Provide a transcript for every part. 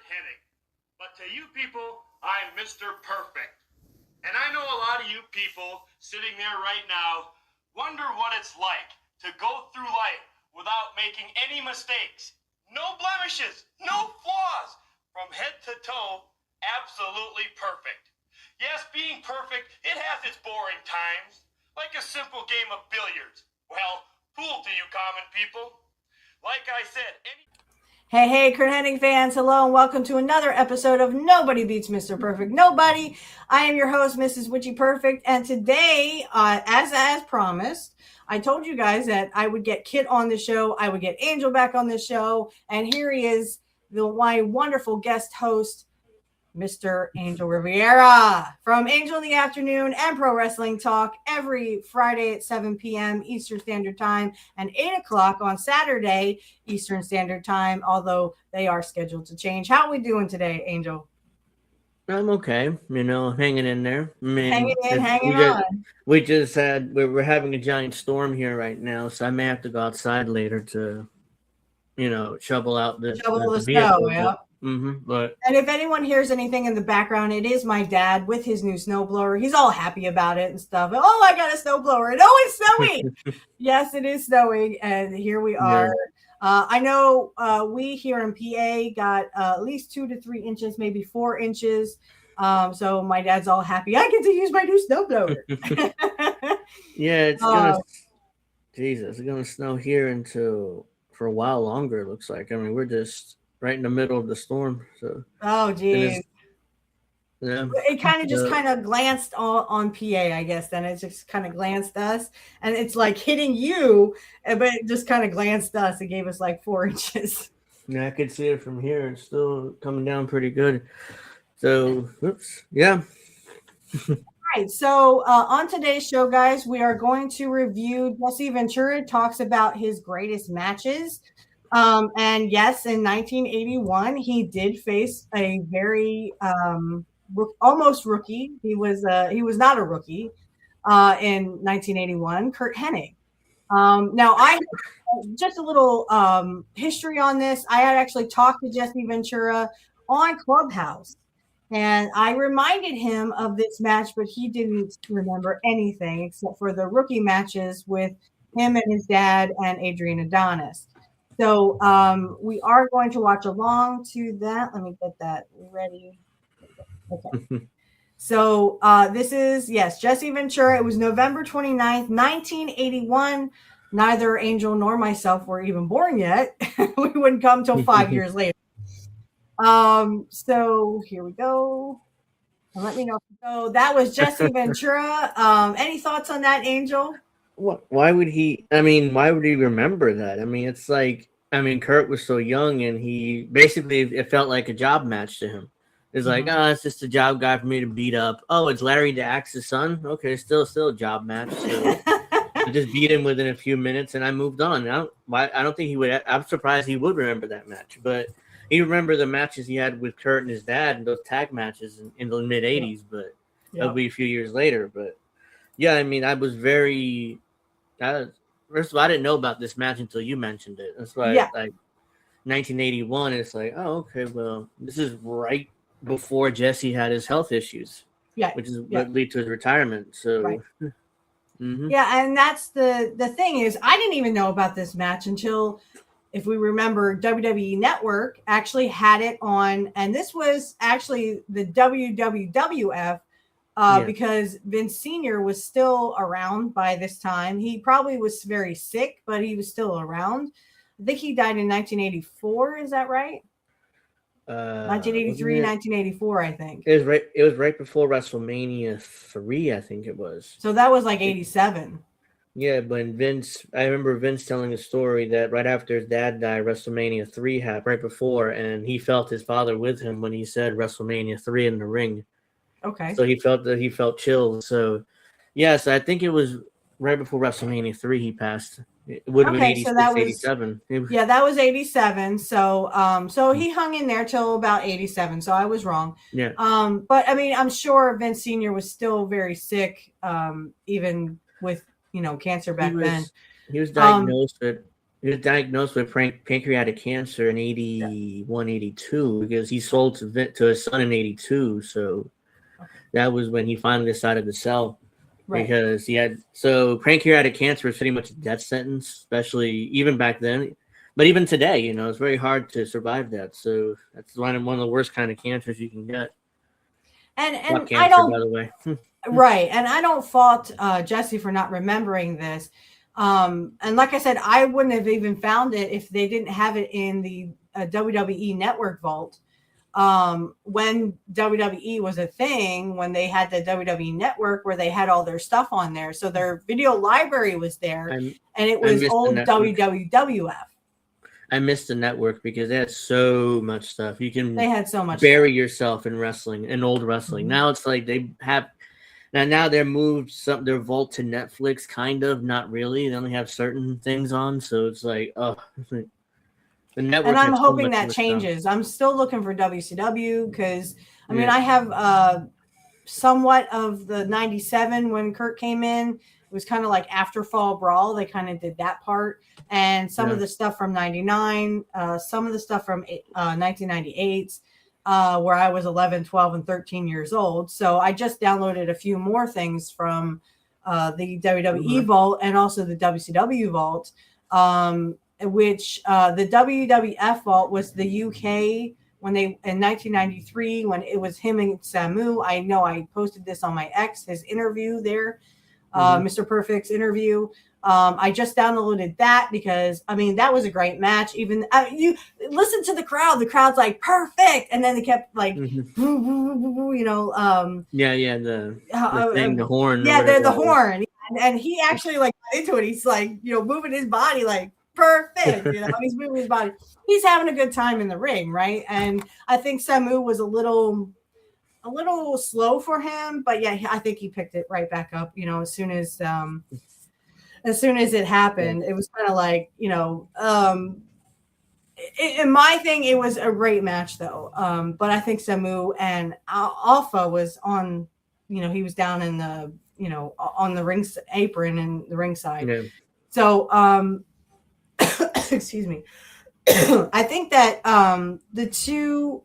Curt Hennig, but to you people, I'm Mr. Perfect. And I know a lot of you people sitting there right now wonder what it's like to go through life without making any mistakes. No blemishes, no flaws, from head to toe, absolutely perfect. Yes, being perfect, it has its boring times, like a simple game of billiards. Well, fool to you common people. Like I said, Hey, Curt Hennig fans, hello and welcome to another episode of Nobody Beats Mr. Perfect Nobody. I am your host, Mrs. Witchy Perfect, and today, as promised, I told you guys that I would get Kit on the show, I would get Angel back on the show, and here he is, my wonderful guest host, Mr. Angel Rivera from Angel in the Afternoon and Pro Wrestling Talk every Friday at 7 p.m. Eastern Standard Time and 8 o'clock on Saturday Eastern Standard Time, although they are scheduled to change. How are we doing today, Angel? I'm okay, hanging in there. I mean, hanging on. we're having a giant storm here right now, so I may have to go outside later to, shovel out the snow. Yeah. But and if anyone hears anything in the background, it is my dad with his new snowblower. He's all happy about it and stuff. Oh, I got a snowblower. And oh, it's snowing. Yes, it is snowing. And here we are. Yeah. I know we here in PA got at least 2 to 3 inches, maybe 4 inches. So my dad's all happy. I get to use my new snowblower. Yeah, it's gonna snow here for a while longer. It looks like. I mean, we're just right in the middle of the storm. So geez. Yeah. It kind of glanced on PA, I guess. Then it just kind of glanced us, and it's like hitting you, but it just kind of glanced us. It gave us like 4 inches. Yeah, I could see it from here. It's still coming down pretty good. So, oops, yeah. All right. So on today's show, guys, we are going to review Jesse Ventura talks about his greatest matches. And yes, in 1981, he did face a very almost rookie. He was not a rookie in 1981, Curt Hennig. Now, I just a little history on this. I had actually talked to Jesse Ventura on Clubhouse, and I reminded him of this match, but he didn't remember anything except for the rookie matches with him and his dad and Adrian Adonis. So we are going to watch along to that. Let me get that ready. Okay. So this is, yes, Jesse Ventura. It was November 29th, 1981. Neither Angel nor myself were even born yet. We wouldn't come till 5 years later. So here we go. And let me know. So that was Jesse Ventura. Any thoughts on that, Angel? Why would he remember that? I mean, it's like, Curt was so young, and he basically, it felt like a job match to him. It's like, it's just a job guy for me to beat up. Oh, it's Larry Dax's son? Okay, still a job match. So I just beat him within a few minutes, and I moved on. I don't think he would. I'm surprised he would remember that match, but he remembered the matches he had with Curt and his dad and those tag matches in the mid '80s. But that'll be a few years later. But yeah, I mean, I was very. First of all, I didn't know about this match until you mentioned it. That's why, like 1981, it's like, oh, okay, well, this is right before Jesse had his health issues, which is what led to his retirement. So, yeah, and that's the thing is, I didn't even know about this match until, if we remember, WWE Network actually had it on, and this was actually the WWF. Because Vince Sr. was still around by this time. He probably was very sick, but he was still around. I think he died in 1984. Is that right? 1983, 1984, I think. It was right before WrestleMania 3, I think it was. So that was like 87. Yeah, but I remember Vince telling a story that right after his dad died, WrestleMania 3 happened right before, and he felt his father with him when he said WrestleMania 3 in the ring. Okay. So he felt chills. So, yes, I think it was right before WrestleMania 3 he passed. It would have been 86, so 87. Yeah, that was 87. So, so he hung in there till about 87. So I was wrong. Yeah. But I mean, I'm sure Vince Sr. was still very sick, even with cancer back then. He was diagnosed at He was diagnosed with pancreatic cancer in 81, 82 because he sold to his son in 82. So that was when he finally decided to sell. Right. Because he had pancreatic cancer was pretty much a death sentence, especially even back then. But even today, it's very hard to survive that. So that's one of the worst kind of cancers you can get. And cancer, I don't, by the way. Right. And I don't fault Jesse for not remembering this. And like I said, I wouldn't have even found it if they didn't have it in the WWE Network vault. When WWE was a thing, when they had the WWE Network where they had all their stuff on there. So their video library was there, and it was old WWF. I missed the network because they had so much stuff. They had so much bury yourself in wrestling, in old wrestling. Mm-hmm. Now it's like they have now they're moved their vault to Netflix, kind of, not really. They only have certain things on, so it's like, the network. And I'm hoping that changes. I'm still looking for WCW because I mean I have somewhat of the 97 when Curt came in. It was kind of like after Fall Brawl. They kind of did that part. And some of the stuff from 99, some of the stuff from 1998, where I was 11, 12, and 13 years old. So I just downloaded a few more things from the WWE vault and also the WCW vault, which the WWF vault was the UK when they in 1993 when it was him and Samu. I know I posted this on my X, his interview there. Mr. Perfect's interview. I just downloaded that because I mean that was a great match. Even you listen to the crowd. The crowd's like perfect, and then they kept like, the thing, the horn. Yeah, they're the horn, and he actually like got into it. He's like moving his body like perfect. He's moving his body. He's having a good time in the ring, right? And I think Samu was a little slow for him, but yeah, I think he picked it right back up. As soon as it happened, it was kind of like, in my thing, it was a great match though. But I think Samu and Alpha was on, he was down in the, on the ring apron and the ringside. Yeah. So, excuse me. I think that the two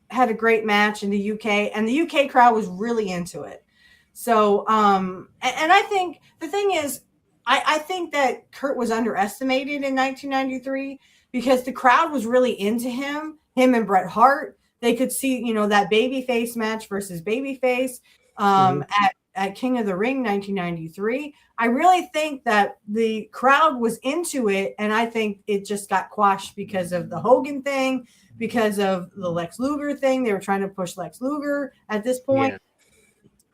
had a great match in the UK, and the UK crowd was really into it. So, and I think the thing is, I think that Curt was underestimated in 1993 because the crowd was really into him and Bret Hart. They could see, that babyface match versus babyface at King of the Ring 1993. I really think that the crowd was into it, and I think it just got quashed because of the Hogan thing, because of the Lex Luger thing. They were trying to push Lex Luger at this point.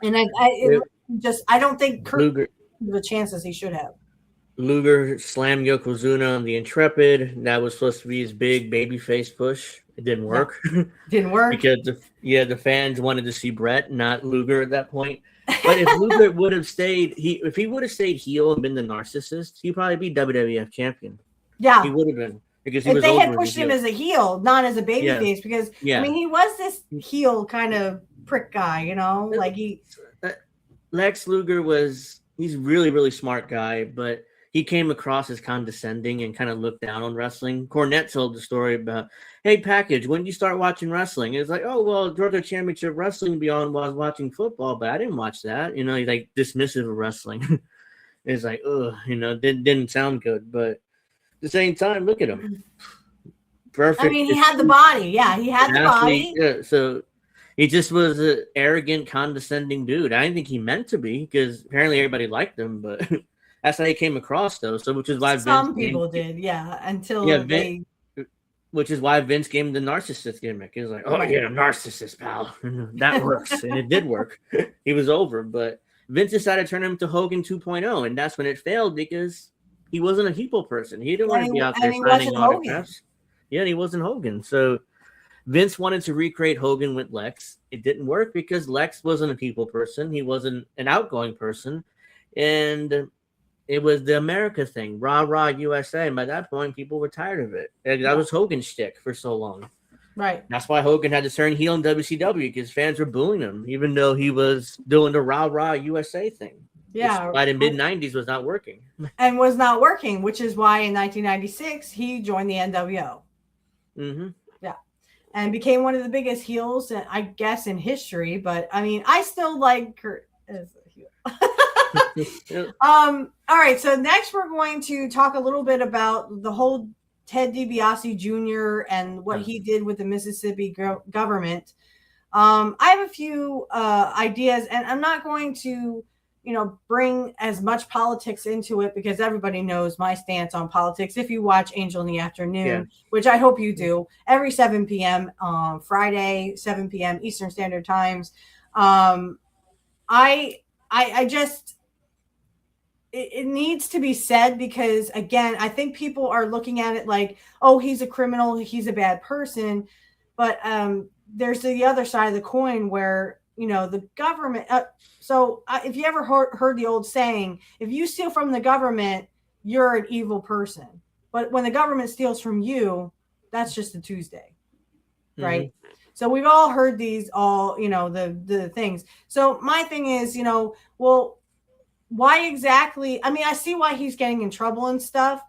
Yeah. And I don't think Curt Luger the chances he should have. Luger slammed Yokozuna on the Intrepid. That was supposed to be his big babyface push. It didn't work. No, didn't work. Because the fans wanted to see Bret, not Luger at that point. But if Luger would have stayed, if he would have stayed heel and been the narcissist, he'd probably be WWF champion. Yeah, he would have been. Because if they had pushed him as a heel, not as a babyface, because I mean he was this heel kind of prick guy, like Lex Luger he's really, really smart guy, but he came across as condescending and kind of looked down on wrestling. Cornette told the story about, hey, Package, when did you start watching wrestling? It's like, oh, well, Georgia Championship Wrestling beyond while I was watching football, but I didn't watch that. He's like dismissive of wrestling. It's like, didn't sound good, but at the same time, look at him. Perfect. I mean, he had the body. Yeah, he had the body. Yeah, so he just was an arrogant, condescending dude. I didn't think he meant to be because apparently everybody liked him, but that's how he came across, though. So, which is why some people did, until they. Which is why Vince gave him the narcissist gimmick. He was like, "Oh, you're a narcissist, pal." That works, and it did work. He was over, but Vince decided to turn him to Hogan 2.0, and that's when it failed because he wasn't a people person. He didn't want to be out there signing autographs. Yeah, and he wasn't Hogan, so. Vince wanted to recreate Hogan with Lex. It didn't work because Lex wasn't a people person. He wasn't an outgoing person. And it was the America thing, rah, rah, USA. And by that point, people were tired of it. And that was Hogan's shtick for so long. Right. That's why Hogan had to turn heel in WCW because fans were booing him, even though he was doing the rah, rah, USA thing. Yeah. By the mid-90s was not working. And was not working, which is why in 1996 he joined the NWO. Mm-hmm. Yeah. And became one of the biggest heels, I guess, in history. But I mean, I still like Curt as a heel. All right. So next we're going to talk a little bit about the whole Ted DiBiase Jr. and what he did with the Mississippi government. I have a few ideas, and I'm not going to, bring as much politics into it because everybody knows my stance on politics. If you watch Angel in the Afternoon, which I hope you do, every 7 p.m. Friday, 7 p.m. Eastern Standard Times, I just, it needs to be said because, again, I think people are looking at it like, oh, he's a criminal, he's a bad person. But there's the other side of the coin where, the government. If you ever heard the old saying, if you steal from the government, you're an evil person. But when the government steals from you, that's just a Tuesday. Right. Mm-hmm. So we've all heard these the things. So my thing is, well, why exactly? I mean, I see why he's getting in trouble and stuff.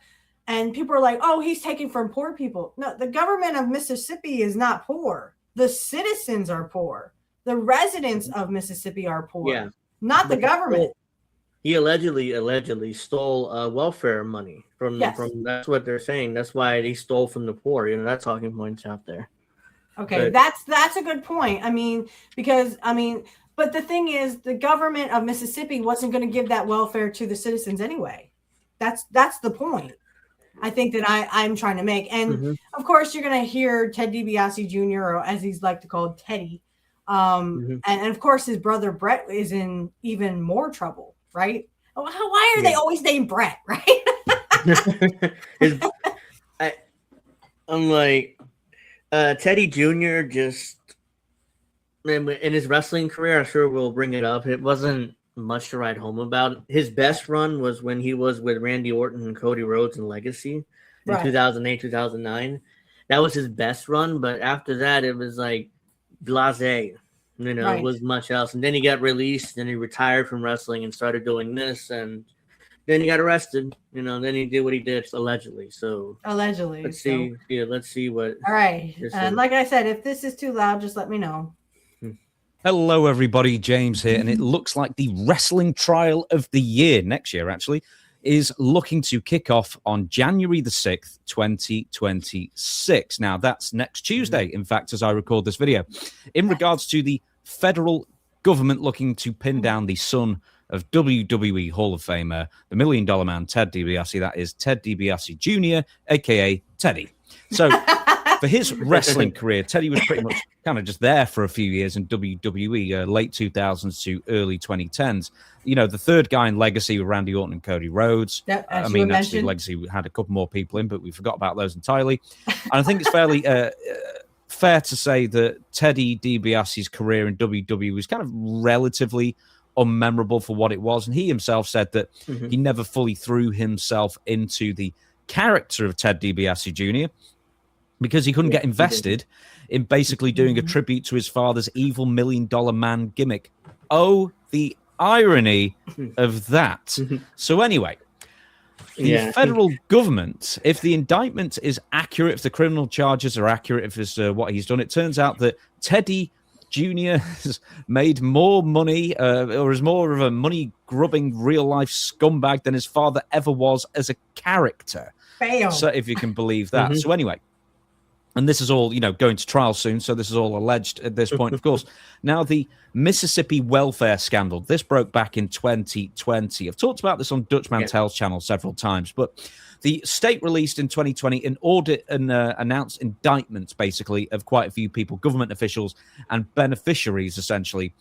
And people are like, oh, he's taking from poor people. No, the government of Mississippi is not poor. The citizens are poor. The residents of Mississippi are poor, not the government. He allegedly stole welfare money from that's what they're saying. That's why he stole from the poor. That talking point's out there. Okay, that's a good point. I mean, but the thing is, the government of Mississippi wasn't going to give that welfare to the citizens anyway. That's the point. I think that I'm trying to make. And of course, you're going to hear Ted DiBiase Jr., or as he's like to call Teddy. And of course, his brother Brett is in even more trouble, right? Why are they always named Brett, right? I'm like, Teddy Jr. just, in his wrestling career, I'm sure we'll bring it up. It wasn't much to write home about. His best run was when he was with Randy Orton and Cody Rhodes in Legacy in 2008, 2009. That was his best run, but after that, it was like blasé. It was much else. And then he got released, and he retired from wrestling and started doing this, and then he got arrested. Then he did what he did allegedly. So let's see. Yeah, let's see what. All right, and like I said, if this is too loud, just let me know. Hello, everybody. James here, and it looks like the wrestling trial of the year, next year actually, is looking to kick off on January the 6th, 2026. Now, that's next Tuesday, in fact, as I record this video. In regards to the federal government looking to pin down the son of WWE Hall of Famer, the $1 Million Man, Ted DiBiase, that is Ted DiBiase Jr., a.k.a. Teddy. So, for his wrestling career, Teddy was pretty much kind of just there for a few years in WWE, late 2000s to early 2010s. The third guy in Legacy with Randy Orton and Cody Rhodes. Actually, Legacy had a couple more people in, but we forgot about those entirely. And I think it's fairly fair to say that Teddy DiBiase's career in WWE was kind of relatively unmemorable for what it was. And he himself said that he never fully threw himself into the character of Ted DiBiase Jr., because he couldn't get invested in basically doing a tribute to his father's evil $1 Million Man gimmick. Oh, the irony of that. So anyway, the federal government, if the indictment is accurate, if the criminal charges are accurate, if it's what he's done, it turns out that Teddy Jr. has made more money or is more of a money-grubbing real-life scumbag than his father ever was as a character. Fail. So if you can believe that. So anyway, and this is all, going to trial soon, so this is all alleged at this point, of course. Now, the Mississippi welfare scandal, this broke back in 2020. I've talked about this on Dutch Mantel's channel several times, but the state released in 2020 an audit and announced indictments, basically, of quite a few people, government officials and beneficiaries, essentially,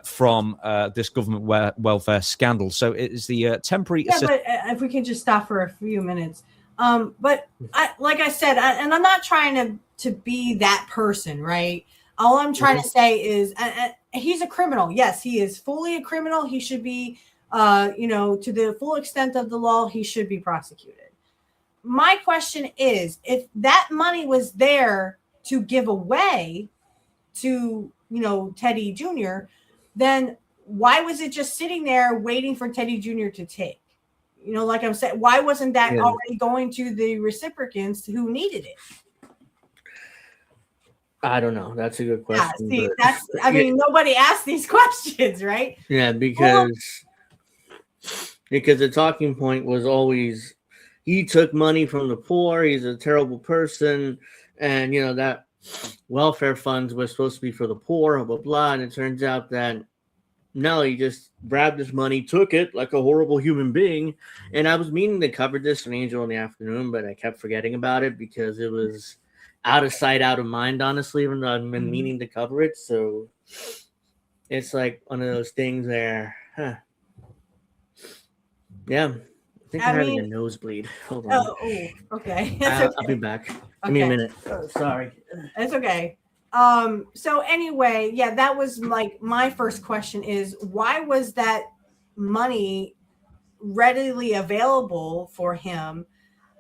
from this government welfare scandal. So it is the temporary... but if we can just stop for a few minutes. But like I said, and I'm not trying to be that person, right? All I'm trying to say is he's a criminal. Yes, he is fully a criminal. He should be, to the full extent of the law, he should be prosecuted. My question is, if that money was there to give away to, Teddy Jr., then why was it just sitting there waiting for Teddy Jr. to take? You know, like I'm saying, why wasn't that already going to the recipients who needed it? I don't know. That's a good question. Yeah, see, I mean, nobody asked these questions, right? Yeah, because the talking point was always he took money from the poor, he's a terrible person, and you know that welfare funds were supposed to be for the poor, blah blah blah. And it turns out that no, he just grabbed his money, took it like a horrible human being. And I was meaning to cover this on Angel in the Afternoon, but I kept forgetting about it because it was out of sight, out of mind, honestly, even though I've been meaning to cover it. So it's like one of those things there. Yeah. I think I'm having a nosebleed. Hold on. Oh, okay. I'll be back. Give me a minute. Oh, sorry. It's okay. So anyway, yeah, that was like my first question is why was that money readily available for him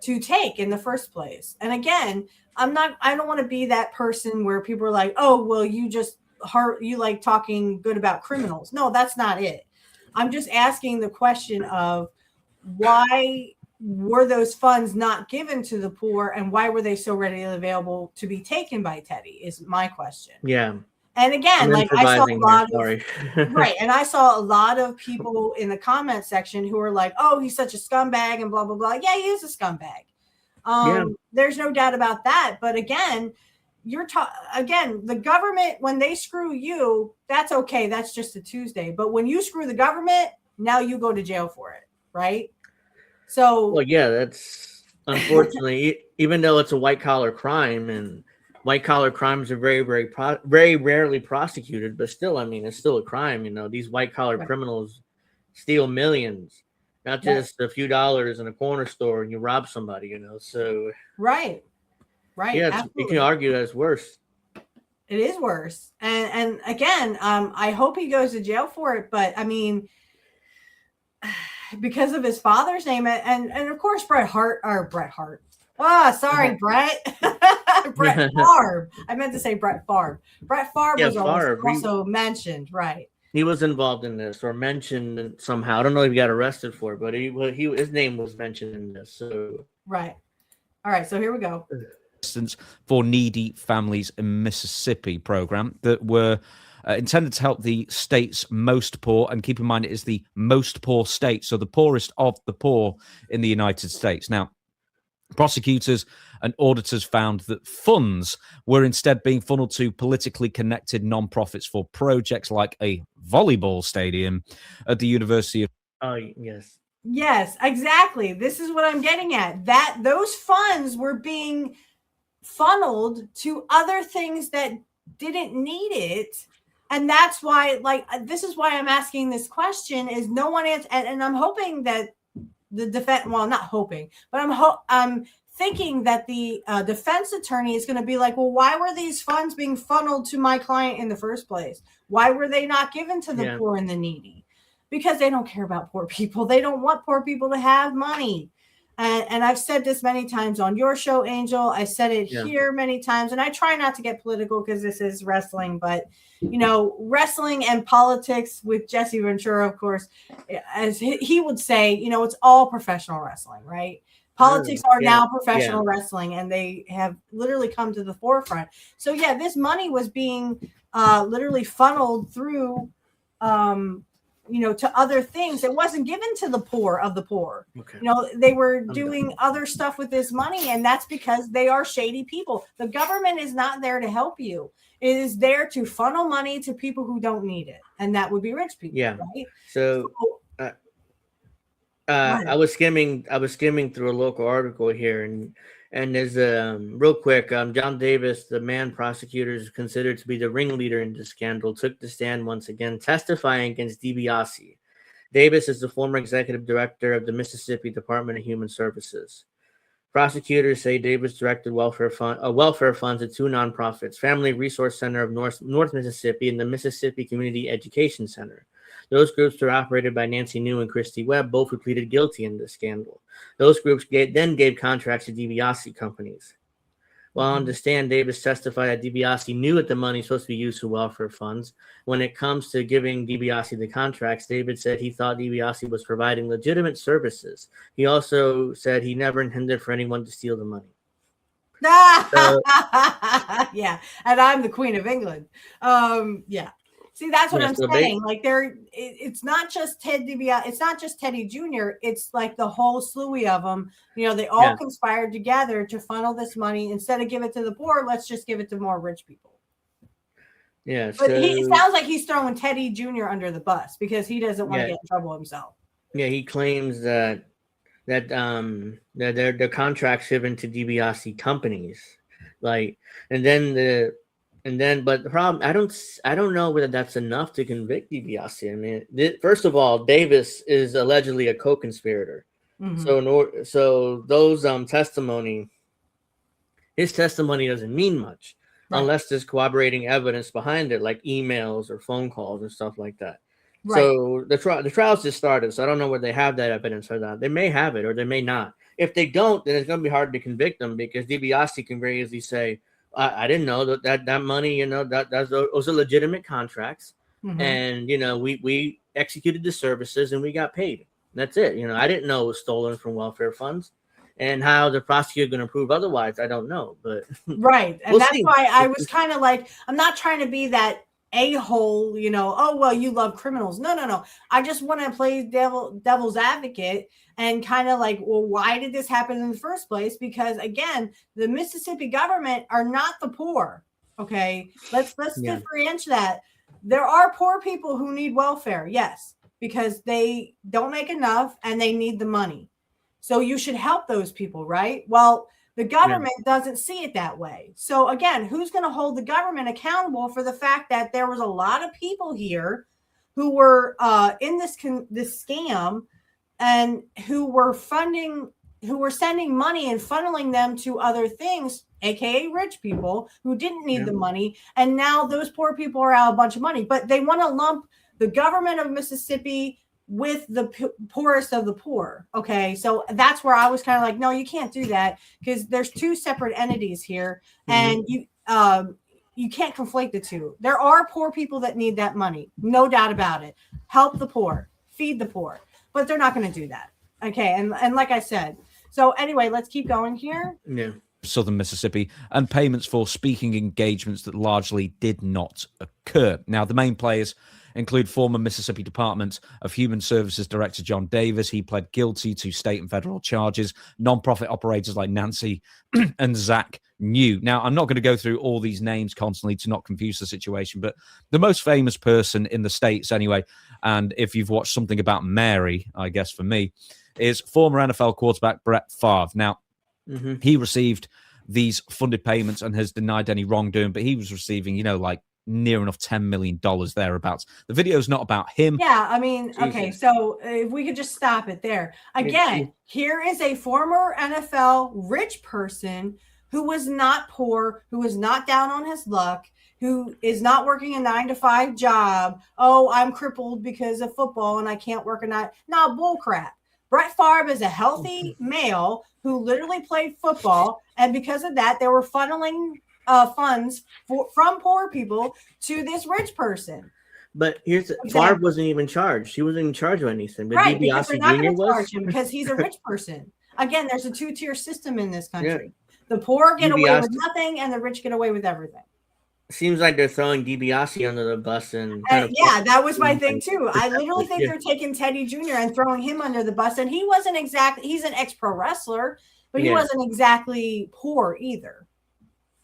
to take in the first place? And again, I don't want to be that person where people are like, oh, well, you like talking good about criminals. No, that's not it. I'm just asking the question of why were those funds not given to the poor and why were they so readily available to be taken by Teddy is my question. Yeah. And again, like I saw a lot of right. And I saw a lot of people in the comment section who were like, oh, he's such a scumbag and blah, blah, blah. Yeah, he is a scumbag. There's no doubt about that. But again, the government, when they screw you, that's okay. That's just a Tuesday. But when you screw the government, now you go to jail for it. Right. So, well, yeah, that's unfortunately, even though it's a white collar crime and white collar crimes are very, very, very rarely prosecuted, but still, I mean, it's still a crime. You know, these white collar criminals steal millions, not just a few dollars in a corner store and you rob somebody, you know, so. Right. Yeah, you can argue that it's worse. It is worse. And again, I hope he goes to jail for it. But I mean, because of his father's name and of course Brett Hart. Brett Favre. I meant to say Brett Favre. Brett Favre was also mentioned, right? He was involved in this or mentioned somehow. I don't know if he got arrested for it, but his name was mentioned in this. So right. All right, so here we go. For needy families in Mississippi program that were intended to help the state's most poor, and keep in mind it is the most poor state, so the poorest of the poor in the United States. Now, prosecutors and auditors found that funds were instead being funneled to politically connected nonprofits for projects like a volleyball stadium at the University of... Yes, exactly. This is what I'm getting at. That those funds were being funneled to other things that didn't need it. And that's why, like, this is why I'm asking this question is no one answers. And I'm hoping that the defense, well, not hoping, but I'm thinking that the defense attorney is going to be like, well, why were these funds being funneled to my client in the first place? Why were they not given to the poor and the needy? Because they don't care about poor people. They don't want poor people to have money. And I've said this many times on your show, Angel. I said it here many times, and I try not to get political because this is wrestling, but you know, wrestling and politics with Jesse Ventura, of course, as he would say, you know, it's all professional wrestling, right? Politics are now professional wrestling, and they have literally come to the forefront. So yeah, this money was being literally funneled through you know, to other things. It wasn't given to the poor of the poor. Okay. You know, they were doing other stuff with this money, and that's because they are shady people. The government is not there to help you. It is there to funnel money to people who don't need it, and that would be rich people. Yeah. Right? So I was skimming through a local article here, and there's real quick. John Davis, the man prosecutors considered to be the ringleader in this scandal, took the stand once again, testifying against DiBiase. Davis is the former executive director of the Mississippi Department of Human Services. Prosecutors say Davis directed welfare funds at two nonprofits, Family Resource Center of North Mississippi and the Mississippi Community Education Center. Those groups were operated by Nancy New and Christy Webb, both who pleaded guilty in this scandal. Those groups then gave contracts to DiBiase companies. While on the stand, Davis testified that DiBiase knew that the money was supposed to be used for welfare funds. When it comes to giving DiBiase the contracts, David said he thought DiBiase was providing legitimate services. He also said he never intended for anyone to steal the money. So, yeah, and I'm the Queen of England. Yeah. See, that's what I'm saying. Like, it's not just Ted DiBiase. It's not just Teddy Jr. It's like the whole slew of them. They all conspired together to funnel this money. Instead of give it to the poor, let's just give it to more rich people. Yeah, but it sounds like he's throwing Teddy Jr. under the bus because he doesn't want to get in trouble himself. Yeah, he claims that their contracts given to DiBiase companies, but the problem, I don't know whether that's enough to convict DiBiase. I mean, first of all, Davis is allegedly a co-conspirator. Mm-hmm. So those his testimony doesn't mean much unless there's corroborating evidence behind it, like emails or phone calls and stuff like that. Right. So the trial's just started, so I don't know whether they have that evidence or not. They may have it or they may not. If they don't, then it's going to be hard to convict them because DiBiase can very easily say, I didn't know that money, those are legitimate contracts. Mm-hmm. And, we executed the services and we got paid. That's it. I didn't know it was stolen from welfare funds. And how the prosecutor is going to prove otherwise, I don't know. But right. And that's why I was kind of like, I'm not trying to be that a-hole, oh, well, you love criminals. No. I just want to play devil's advocate and kind of like, well, why did this happen in the first place? Because again, the Mississippi government are not the poor. Okay. Let's differentiate that. There are poor people who need welfare. Yes, because they don't make enough and they need the money. So you should help those people, right? Well, the government doesn't see it that way. So again, who's going to hold the government accountable for the fact that there was a lot of people here who were in this scam and who were sending money and funneling them to other things, aka rich people who didn't need the money, and now those poor people are out a bunch of money. But they want to lump the government of Mississippi with the poorest of the poor. Okay. So that's where I was kind of like, no, you can't do that because there's two separate entities here. And you can't conflate the two. There are poor people that need that money. No doubt about it. Help the poor, feed the poor, but they're not going to do that. Okay. And like I said, so anyway, let's keep going here. Yeah. Southern Mississippi, and payments for speaking engagements that largely did not occur. Now, the main players include former Mississippi Department of Human Services Director John Davis. He pled guilty to state and federal charges. Nonprofit operators like Nancy and Zach New. Now, I'm not going to go through all these names constantly to not confuse the situation, but the most famous person in the States anyway, and if you've watched something about Mary, I guess for me, is former NFL quarterback Brett Favre. Now, he received these funded payments and has denied any wrongdoing, but he was receiving, like near enough $10 million thereabouts. The video is not about him. Yeah, I mean, Jesus. Okay, so if we could just stop it there. Again, here is a former NFL rich person who was not poor, who was not down on his luck, who is not working a 9-to-5 job. Oh, I'm crippled because of football and I can't work a night. No, bull crap. Brett Favre is a healthy male who literally played football, and because of that, they were funneling funds from poor people to this rich person. But Favre wasn't even charged. He wasn't in charge of anything. But right, because they're not going to charge him because he's a rich person. Again, there's a two-tier system in this country. Yeah. The poor get away with nothing, and the rich get away with everything. Seems like they're throwing DiBiase under the bus and that was my thing too. I literally think they're taking Teddy Jr. and throwing him under the bus, and he wasn't he's an ex-pro wrestler, but he wasn't exactly poor either.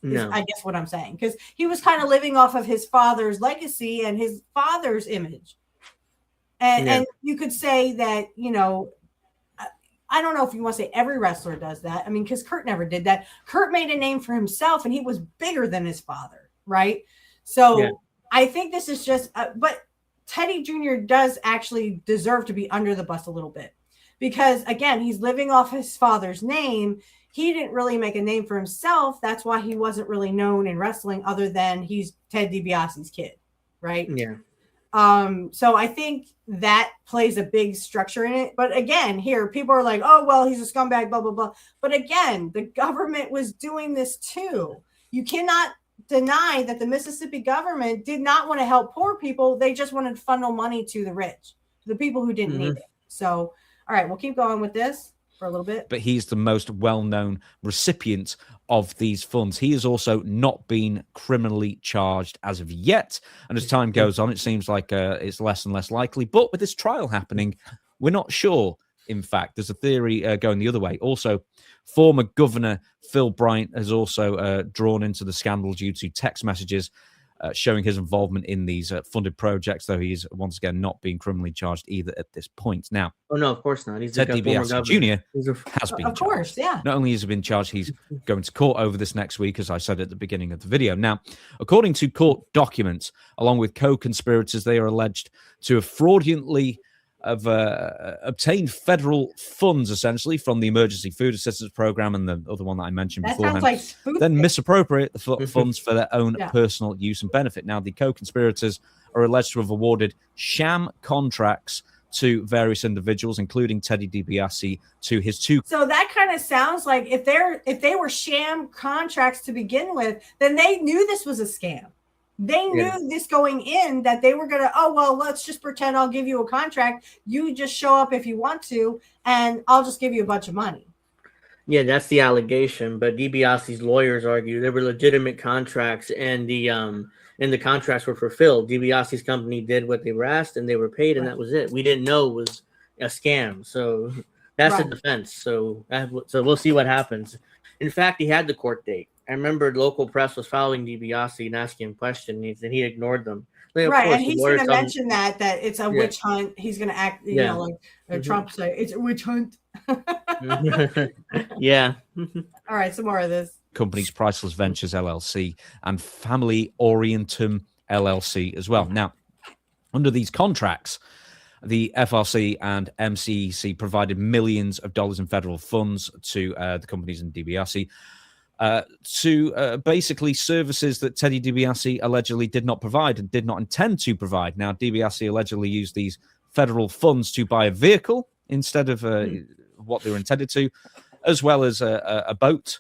No. I guess what I'm saying, because he was kind of living off of his father's legacy and his father's image. And you could say that, I don't know if you want to say every wrestler does that. I mean, because Curt never did that. Curt made a name for himself and he was bigger than his father. Right. So I think this is just, but Teddy Jr. does actually deserve to be under the bus a little bit because, again, he's living off his father's name. He didn't really make a name for himself. That's why he wasn't really known in wrestling other than he's Ted DiBiase's kid. Right. Yeah. So I think that plays a big structure in it. But again, here people are like, oh, well, he's a scumbag, blah, blah, blah. But again, the government was doing this too. You cannot deny that the Mississippi government did not want to help poor people. They just wanted to funnel money to the rich, the people who didn't need it. So, all right, we'll keep going with this for a little bit. But he's the most well-known recipient of these funds. He has also not been criminally charged as of yet. And as time goes on, it seems like it's less and less likely. But with this trial happening, we're not sure. In fact, there's a theory going the other way. Also, former Governor Phil Bryant has also drawn into the scandal due to text messages showing his involvement in these funded projects, though he's once again not being criminally charged either at this point. Now, oh no, of course not. He's Ted DiBiase Jr. has been of course, charged. yeah. Not only has he been charged, he's going to court over this next week, as I said at the beginning of the video. Now, according to court documents, along with co-conspirators, they are alleged to have fraudulently obtained federal funds, essentially, from the Emergency Food Assistance Program and the other one that I mentioned beforehand. Sounds like then misappropriate the funds for their own personal use and benefit. Now, the co-conspirators are alleged to have awarded sham contracts to various individuals, including Teddy DiBiase, to his two. So that kind of sounds like if they were sham contracts to begin with, then they knew this was a scam. They knew this going in, that they were going to, oh, well, let's just pretend I'll give you a contract. You just show up if you want to, and I'll just give you a bunch of money. Yeah, that's the allegation. But DiBiase's lawyers argue there were legitimate contracts, and the contracts were fulfilled. DiBiase's company did what they were asked, and they were paid, and that was it. We didn't know it was a scam. So that's the defense. So we'll see what happens. In fact, he had the court date. I remember local press was following DiBiase and asking him questions, and he ignored them. Like, right, and he's going to mention that it's a witch hunt. He's going to act, you know, like Trump say, it's a witch hunt. Yeah. All right, some more of this. Companies Priceless Ventures LLC and Family Orientum LLC as well. Now, under these contracts, the FRC and MCEC provided millions of dollars in federal funds to the companies in DiBiase to basically services that Teddy DiBiase allegedly did not provide and did not intend to provide. Now, DiBiase allegedly used these federal funds to buy a vehicle instead of what they were intended to, as well as a boat,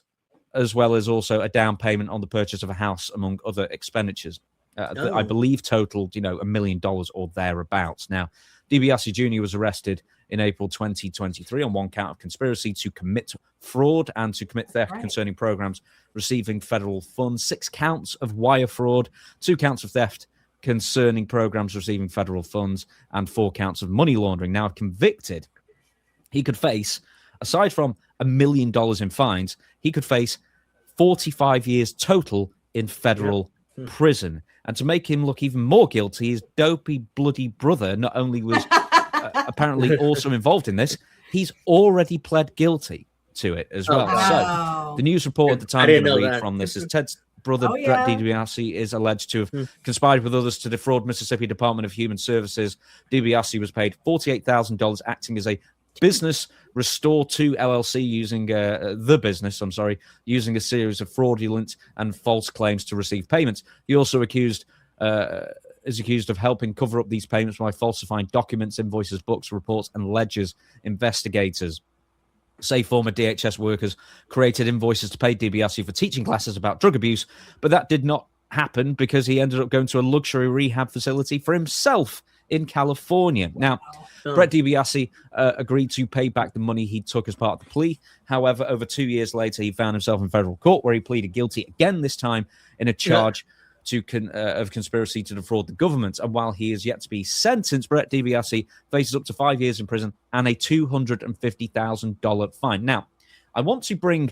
as well as also a down payment on the purchase of a house, among other expenditures. That I believe totaled, $1 million or thereabouts. Now, DiBiase Jr. was arrested in April 2023 on one count of conspiracy to commit fraud and to commit theft concerning programs receiving federal funds, 6 counts of wire fraud, 2 counts of theft concerning programs receiving federal funds, and 4 counts of money laundering. Now, convicted, he could face, aside from $1 million in fines, he could face 45 years total in federal prison. And to make him look even more guilty, his dopey, bloody brother not only was apparently also involved in this, he's already pled guilty to it as well. Wow. So the news report at the time I'm going to read from this is Ted's brother, Brett DiBiase, is alleged to have conspired with others to defraud Mississippi Department of Human Services. DiBiase was paid $48,000 acting as a business Restore 2 LLC using using a series of fraudulent and false claims to receive payments. He also is accused of helping cover up these payments by falsifying documents, invoices, books, reports, and ledgers. Investigators say former DHS workers created invoices to pay DiBiase for teaching classes about drug abuse, but that did not happen because he ended up going to a luxury rehab facility for himself in California. Now, Brett DiBiase agreed to pay back the money he took as part of the plea. However, over 2 years later, he found himself in federal court where he pleaded guilty again, this time in a charge of conspiracy to defraud the government. And while he is yet to be sentenced, Brett DiBiase faces up to 5 years in prison and a $250,000 fine. Now, I want to bring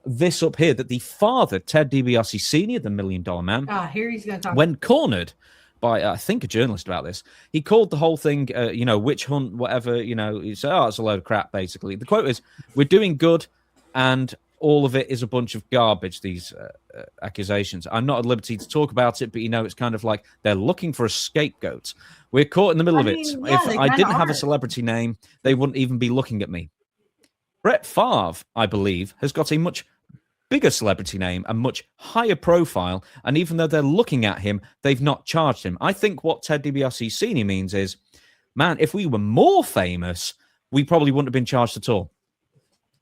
this up here, that the father, Ted DiBiase Sr., the $1 million man, here he's going to talk. When cornered by, I think, a journalist about this, he called the whole thing, witch hunt, whatever, he said, it's a load of crap, basically. The quote is, "We're doing good, and all of it is a bunch of garbage," these accusations. I'm not at liberty to talk about it, but, it's kind of like they're looking for a scapegoat. We're caught in the middle of it. If I didn't have a celebrity name, they wouldn't even be looking at me. Brett Favre, I believe, has got a much bigger celebrity name, a much higher profile, and even though they're looking at him, they've not charged him. I think what Ted DiBiase Sr. means is, man, if we were more famous, we probably wouldn't have been charged at all.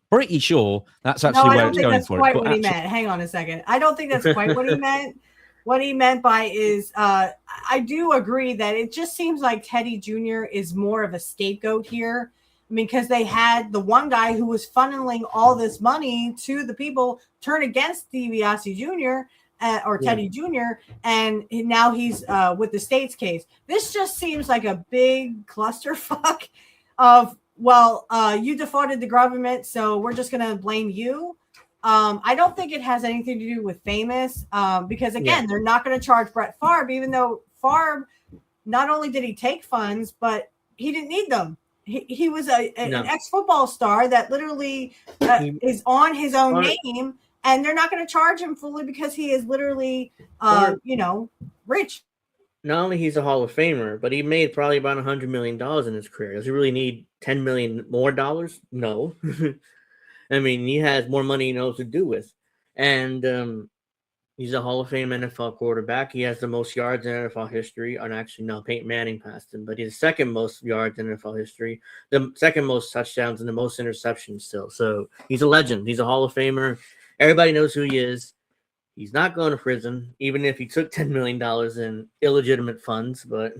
Pretty sure that's actually where it's going for. No, I don't think that's quite what he meant. Hang on a second. I don't think that's quite what he meant. What he meant by is, I do agree that it just seems like Teddy Jr. is more of a scapegoat here. I mean, because they had the one guy who was funneling all this money to the people turn against DiBiase Jr. Or Teddy Jr. And now he's with the state's case. This just seems like a big clusterfuck of, well, you defrauded the government, so we're just going to blame you. I don't think it has anything to do with famous because, again, they're not going to charge Brett Favre, even though Favre, not only did he take funds, but he didn't need them. He was an ex-football star that literally is on his own name, and they're not going to charge him fully because he is literally, rich. Not only he's a Hall of Famer, but he made probably about $100 million in his career. Does he really need $10 million more dollars? No. I mean, he has more money he knows to do with. And he's a Hall of Fame NFL quarterback. He has the most yards in NFL history. And actually, no, Peyton Manning passed him. But he's the second most yards in NFL history, the second most touchdowns, and the most interceptions still. So he's a legend. He's a Hall of Famer. Everybody knows who he is. He's not going to prison, even if he took $10 million in illegitimate funds. But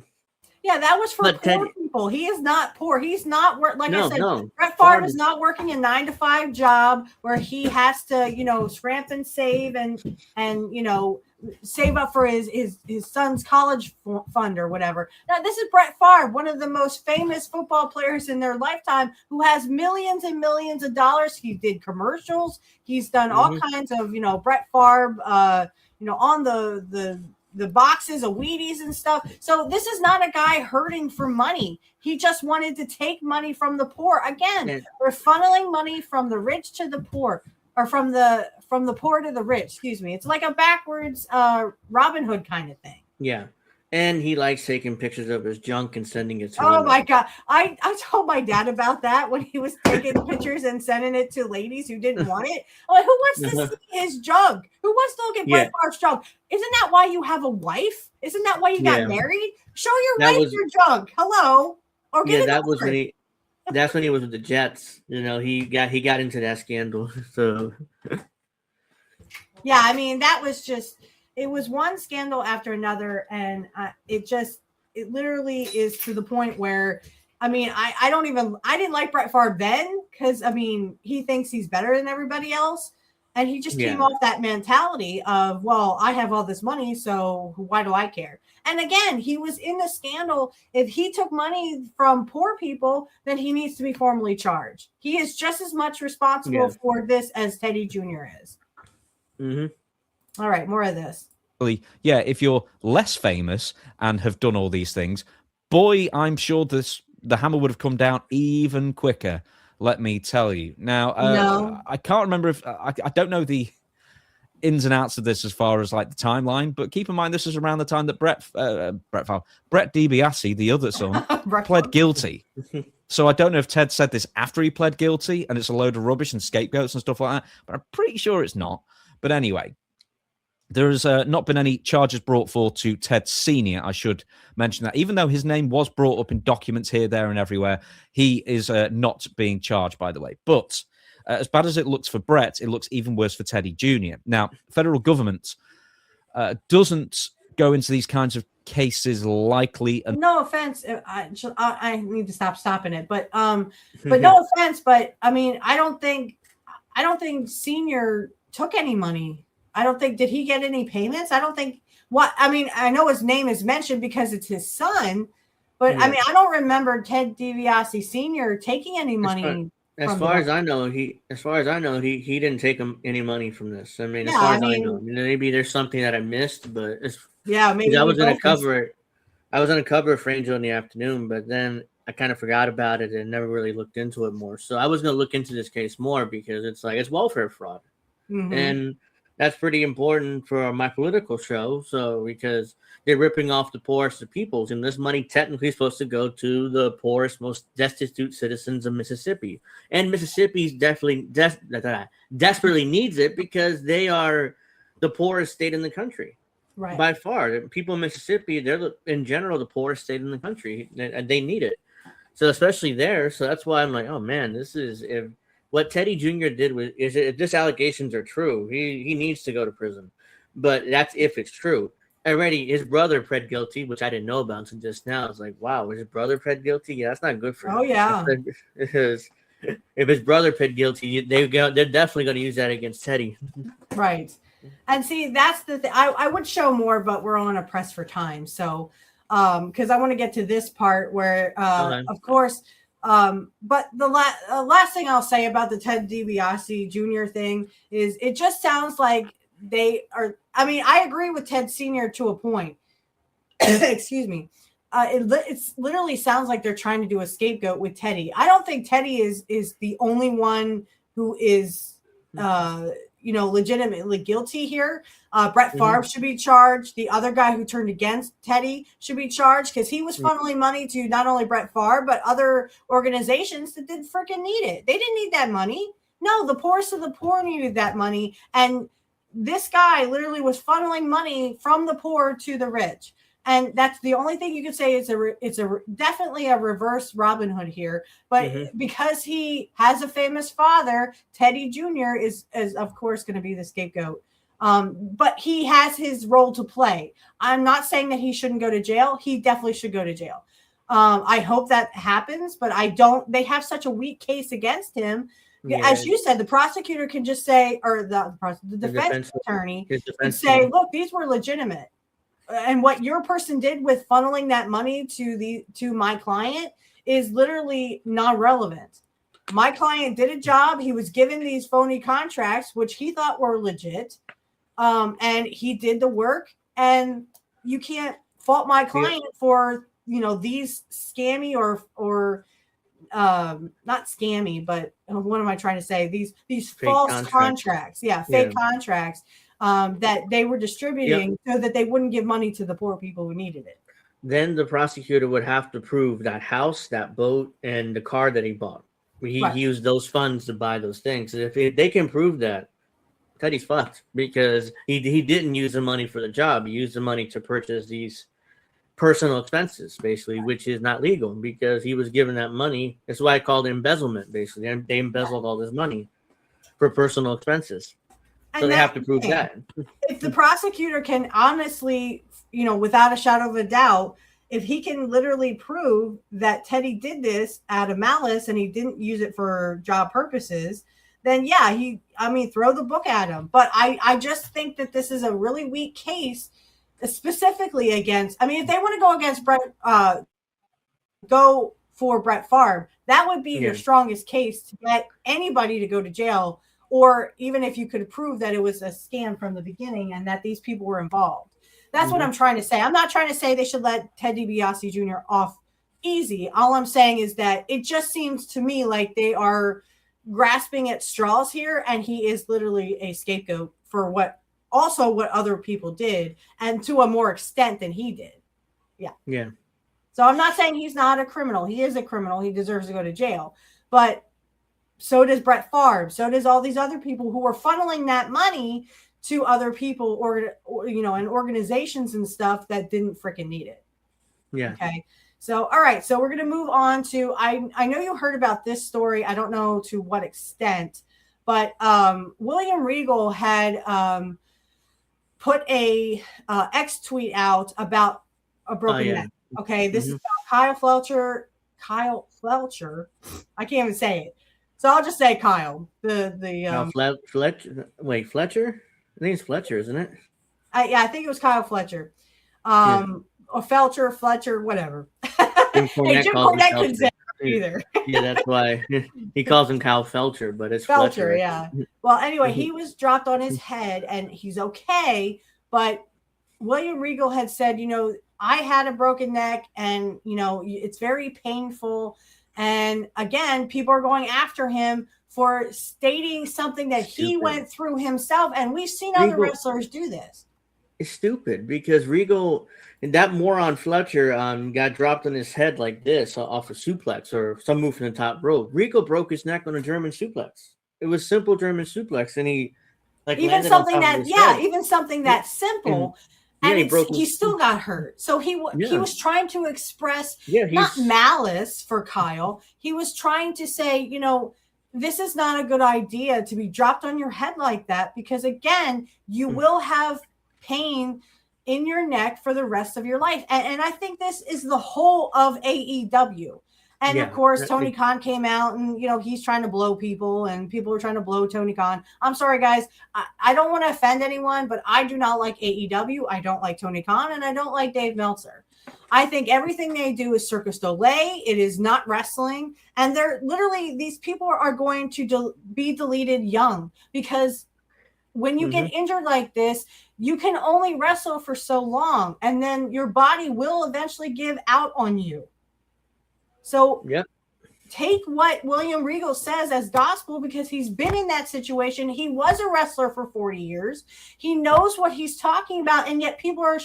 yeah, that was for poor people. He is not poor. He's not like I said. Brett Favre is not working a 9-to-5 job where he has to, scramp and save and save up for his son's college fund or whatever. Now, this is Brett Favre, one of the most famous football players in their lifetime, who has millions and millions of dollars. He did commercials. He's done all kinds of, Brett Favre, on the boxes of Wheaties and stuff. So this is not a guy hurting for money. He just wanted to take money from the poor. Again, we're funneling money from the rich to the poor, or from the poor to the rich. Excuse me. It's like a backwards Robin Hood kind of thing. Yeah. And he likes taking pictures of his junk and sending it to Oh my God. I told my dad about that when he was taking pictures and sending it to ladies who didn't want it. I'm like, who wants to see his junk? Who wants to look at Brett Favre's junk? Isn't that why you have a wife? Isn't that why you got married? Show your wife your junk. Hello. Or get that was when that's when he was with the Jets. He got into that scandal. So yeah, I mean, that was just, it was one scandal after another, and it literally is to the point where, I mean, I didn't like Brett Favre then because, I mean, he thinks he's better than everybody else, and he just came off that mentality of, well, I have all this money, so why do I care? And again, he was in the scandal. If he took money from poor people, then he needs to be formally charged. He is just as much responsible for this as Teddy Jr. is. Mm-hmm. All right, more of this. Yeah, if you're less famous and have done all these things, boy, I'm sure the hammer would have come down even quicker. Let me tell you. Now, I can't remember if I don't know the ins and outs of this as far as like the timeline, but keep in mind this is around the time that Brett DiBiase, the other son, pled guilty. So I don't know if Ted said this after he pled guilty and it's a load of rubbish and scapegoats and stuff like that, but I'm pretty sure it's not. But anyway, there has not been any charges brought forth to Ted Sr. I should mention that. Even though his name was brought up in documents here, there, and everywhere, he is not being charged, by the way. But as bad as it looks for Brett, it looks even worse for Teddy Jr. Now, federal government doesn't go into these kinds of cases likely. No offense, I need to stop stopping it. But no offense, but I mean, I don't think Senior took any money. I don't think, did he get any payments? I don't think, I know his name is mentioned because it's his son, but I mean, I don't remember Ted DiBiase Sr. taking any money. As far as I know, he didn't take any money from this. I mean, as far as I know, maybe there's something that I missed, but maybe I was going to cover it. I was going to cover it for Angel in the Afternoon, but then I kind of forgot about it and never really looked into it more. So I was going to look into this case more because it's welfare fraud. Mm-hmm. And that's pretty important for my political show. So because they're ripping off the poorest of peoples, and this money technically is supposed to go to the poorest, most destitute citizens of Mississippi. And Mississippi's definitely desperately needs it because they are the poorest state in the country. Right. By far, people in Mississippi, they're in general the poorest state in the country, and they need it. So especially there, so that's why I'm like, oh man, this is if what Teddy Jr. did if this allegations are true, he needs to go to prison. But that's if it's true. Already, his brother pled guilty, which I didn't know about until just now. I was like, wow, his brother pled guilty? Yeah, that's not good for him. Oh yeah, because if his brother pled guilty, they're definitely going to use that against Teddy. right. And see, that's the thing. I would show more, but we're on a press for time. So, because I want to get to this part where, of course, but the last thing I'll say about the Ted DiBiase Jr. thing is it just sounds like they are. I mean, I agree with Ted Sr. to a point. Excuse me. It's literally sounds like they're trying to do a scapegoat with Teddy. I don't think Teddy is the only one who is legitimately guilty here. Brett Favre should be charged. The other guy who turned against Teddy should be charged because he was funneling money to not only Brett Favre, but other organizations that didn't freaking need it. They didn't need that money. No, the poorest of the poor needed that money. And this guy literally was funneling money from the poor to the rich. And that's the only thing you could say is it's definitely a reverse Robin Hood here. But because he has a famous father, Teddy Jr. is of course going to be the scapegoat. But he has his role to play. I'm not saying that he shouldn't go to jail. He definitely should go to jail. I hope that happens, but I don't. They have such a weak case against him. Yeah. As you said, the prosecutor can just say, or the defense attorney can say, look, these were legitimate. And what your person did with funneling that money to my client is literally not relevant. My client did a job. He was given these phony contracts, which he thought were legit. And he did the work, and you can't fault my client for, these scammy or not scammy, but what am I trying to say? These false contracts. Yeah. Fake contracts. That they were distributing so that they wouldn't give money to the poor people who needed it. Then the prosecutor would have to prove that house, that boat, and the car that he bought. He used those funds to buy those things. If they can prove that, Teddy's fucked because he didn't use the money for the job. He used the money to purchase these personal expenses, basically, which is not legal because he was given that money. That's why I called it embezzlement, basically. They embezzled all this money for personal expenses. So they have to prove that. If the prosecutor can honestly, without a shadow of a doubt, if he can literally prove that Teddy did this out of malice and he didn't use it for job purposes, then throw the book at him. But I just think that this is a really weak case, specifically against, if they want to go against go for Brett Favre, that would be their strongest case to get anybody to go to jail. Or even if you could prove that it was a scam from the beginning and that these people were involved. That's what I'm trying to say. I'm not trying to say they should let Ted DiBiase Jr. off easy. All I'm saying is that it just seems to me like they are grasping at straws here, and he is literally a scapegoat for what other people did, and to a more extent than he did. Yeah. So I'm not saying he's not a criminal. He is a criminal. He deserves to go to jail. But so does Brett Favre. So does all these other people who are funneling that money to other people and organizations and stuff that didn't freaking need it. Yeah. Okay. So, all right. So we're going to move on to, I know you heard about this story. I don't know to what extent, but William Regal had put a X tweet out about a broken neck. Okay. This is about Kyle Fletcher. I can't even say it. So I'll just say Kyle. Fletcher? I think it's Fletcher, isn't it? I think it was Kyle Fletcher. Or Fletcher, whatever. Jim Cornette couldn't say it either. Yeah, that's why he calls him Kyle Felcher, but it's Fletcher. Yeah. Well, anyway, he was dropped on his head and he's okay. But William Regal had said, I had a broken neck and, it's very painful. And again, people are going after him for stating something that he went through himself. And we've seen other wrestlers do this. It's stupid because Regal and that moron Fletcher got dropped on his head like this off a suplex or some move from the top rope. Regal broke his neck on a German suplex. It was simple German suplex, and he even something that simple. And he still got hurt. So he was trying to express not malice for Kyle. He was trying to say, you know, this is not a good idea to be dropped on your head like that, because again, you will have pain in your neck for the rest of your life. And I think this is the whole of AEW. And of course, Tony Khan came out and, you know, he's trying to blow people and people are trying to blow Tony Khan. I'm sorry, guys. I don't want to offend anyone, but I do not like AEW. I don't like Tony Khan and I don't like Dave Meltzer. I think everything they do is Circus Dulé. It is not wrestling. And they're literally, these people are going to be deleted young, because when you get injured like this, you can only wrestle for so long. And then your body will eventually give out on you. So take what William Regal says as gospel, because he's been in that situation. He was a wrestler for 40 years. He knows what he's talking about. And yet people are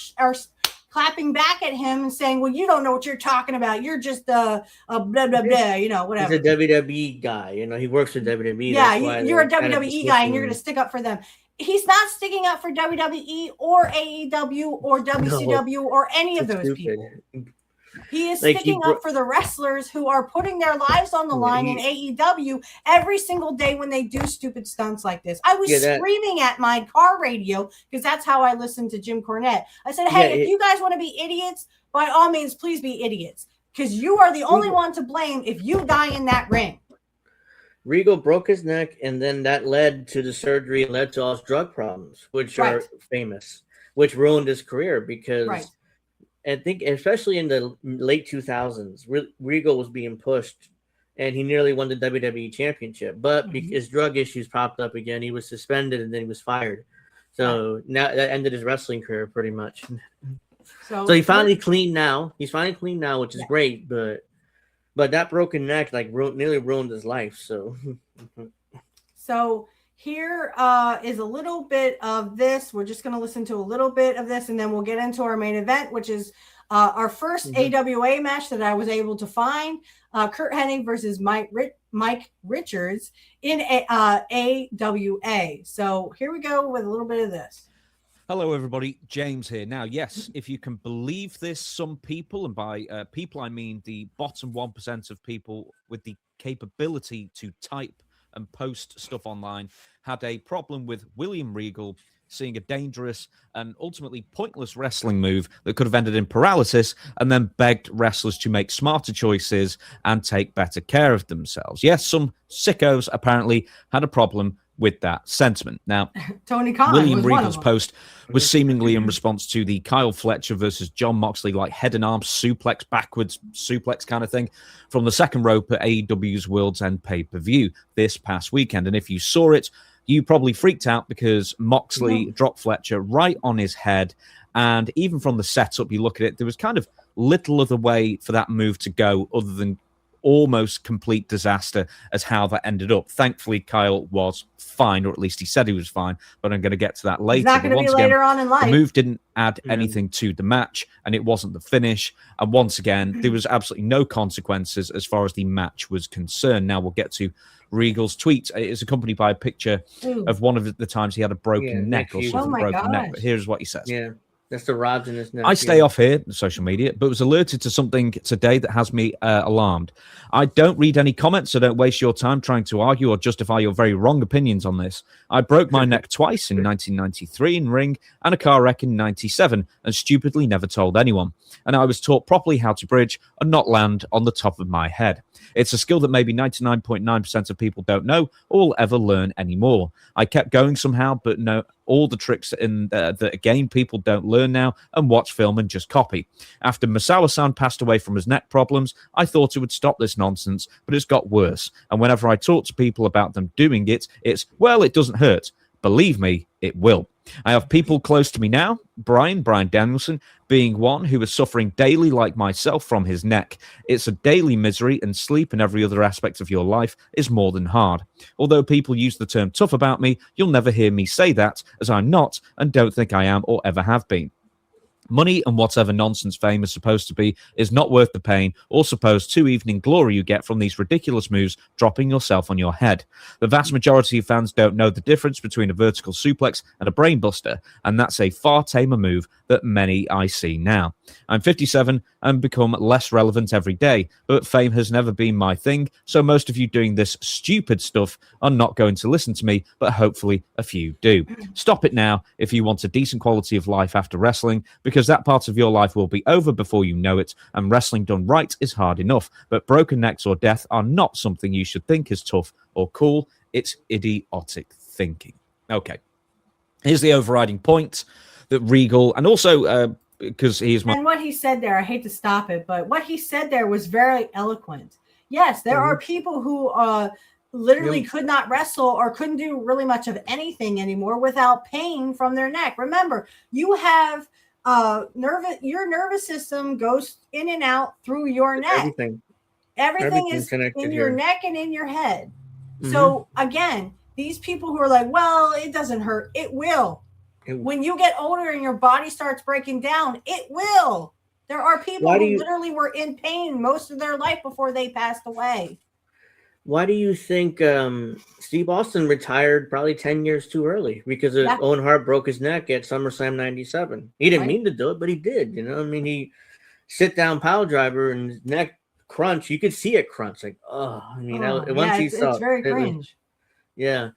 clapping back at him and saying, well, you don't know what you're talking about. You're just blah, blah, blah, you know, whatever. He's a WWE guy. You know, he works for WWE. Yeah, you're a WWE guy and you're going to stick up for them. He's not sticking up for WWE or AEW or WCW or any of those people. He is sticking up for the wrestlers who are putting their lives on the line in AEW every single day when they do stupid stunts like this. I was screaming at my car radio, because that's how I listen to Jim Cornette. I said, hey, if you guys want to be idiots, by all means, please be idiots, because you are the only one to blame if you die in that ring. Regal broke his neck, and then that led to the surgery and led to all his drug problems, which are famous, which ruined his career because I think especially in the late 2000s, Regal was being pushed, and he nearly won the WWE Championship. But his drug issues popped up again. He was suspended, and then he was fired. So now that ended his wrestling career pretty much. So he finally clean now. He's finally clean now, which is great. But that broken neck nearly ruined his life. So here is a little bit of this. We're just going to listen to a little bit of this, and then we'll get into our main event, which is our first AWA match that I was able to find. Curt Hennig versus Mike Richards in AWA. So here we go with a little bit of this. Hello, everybody. James here. Now, yes, if you can believe this, some people, and by people I mean the bottom 1% of people with the capability to type and post stuff online, had a problem with William Regal seeing a dangerous and ultimately pointless wrestling move that could have ended in paralysis, and then begged wrestlers to make smarter choices and take better care of themselves. Yes, some sickos apparently had a problem with that sentiment. Now, Tony Khan William Regal's post was seemingly in response to the Kyle Fletcher versus John Moxley like head and arm suplex, backwards suplex kind of thing from the second rope at AEW's World's End pay-per-view this past weekend. And if you saw it, you probably freaked out because Moxley dropped Fletcher right on his head. And even from the setup, you look at it, there was kind of little other way for that move to go other than almost complete disaster as how that ended up. Thankfully, Kyle was fine, or at least he said he was fine, but I'm going to get to that later. It's not going to be later on in life. The move didn't add anything to the match, and it wasn't the finish. And once again, there was absolutely no consequences as far as the match was concerned. Now we'll get to Regal's tweet. It's accompanied by a picture of one of the times he had a broken neck or something broken neck. But here's what he says. That's the rods in his neck. I stay off here, social media, but was alerted to something today that has me alarmed. I don't read any comments, so don't waste your time trying to argue or justify your very wrong opinions on this. I broke my neck twice in 1993 in ring and a car wreck in 97 and stupidly never told anyone. And I was taught properly how to bridge and not land on the top of my head. It's a skill that maybe 99.9% of people don't know or will ever learn anymore. I kept going somehow, but no, all the tricks in that again people don't learn now and watch film and just copy. After Masawa-san passed away from his neck problems, I thought it would stop this nonsense, but it's got worse. And whenever I talk to people about them doing it, it's, well, it doesn't hurt. Believe me, it will. I have people close to me now, Brian Danielson, being one who is suffering daily like myself from his neck. It's a daily misery, and sleep and every other aspect of your life is more than hard. Although people use the term tough about me, you'll never hear me say that, as I'm not and don't think I am or ever have been. Money and whatever nonsense fame is supposed to be is not worth the pain or supposed to evening glory you get from these ridiculous moves dropping yourself on your head. The vast majority of fans don't know the difference between a vertical suplex and a brainbuster, and that's a far tamer move that many I see now. I'm 57 and become less relevant every day, but fame has never been my thing, so most of you doing this stupid stuff are not going to listen to me, but hopefully a few do. Stop it now if you want a decent quality of life after wrestling, because that part of your life will be over before you know it, and wrestling done right is hard enough, but broken necks or death are not something you should think is tough or cool. It's idiotic thinking. Okay, here's the overriding point that Regal, and also because he's my... And what he said there, I hate to stop it, but what he said there was very eloquent. Yes, there are people who literally could not wrestle or couldn't do really much of anything anymore without pain from their neck. Remember, you have your nervous system goes in and out through your neck. Everything is in your neck and in your head. So again, these people who are like, well, it doesn't hurt. It will. When you get older and your body starts breaking down, it will. There are people who literally were in pain most of their life before they passed away. Why do you think Steve Austin retired probably 10 years too early? Because Owen Hart broke his neck at SummerSlam 97. He didn't mean to do it, but he did. You know, I mean, he sit down pile driver and his neck crunch. You could see it crunch. Like, I mean, once he saw it's very cringe. Yeah.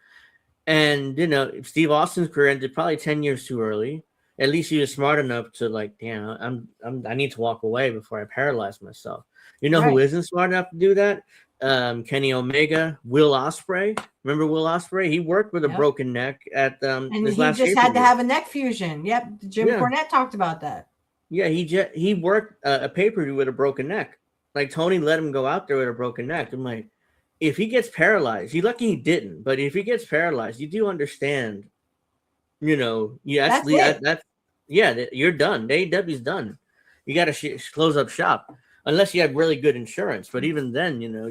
And, you know, Steve Austin's career ended probably 10 years too early. At least he was smart enough to, like, damn, I need to walk away before I paralyze myself. You know who isn't smart enough to do that? Kenny Omega, Will Ospreay. Remember Will Ospreay? He worked with a broken neck at and he just had to have a neck fusion. Yep, Jim Cornette talked about that. Yeah, he worked a pay-per-view with a broken neck. Like, Tony let him go out there with a broken neck. I'm like, if he gets paralyzed, he's lucky he didn't. But if he gets paralyzed, you do understand. You know, you're done. The AEW's done. You got to close up shop. Unless you have really good insurance. But even then, you know,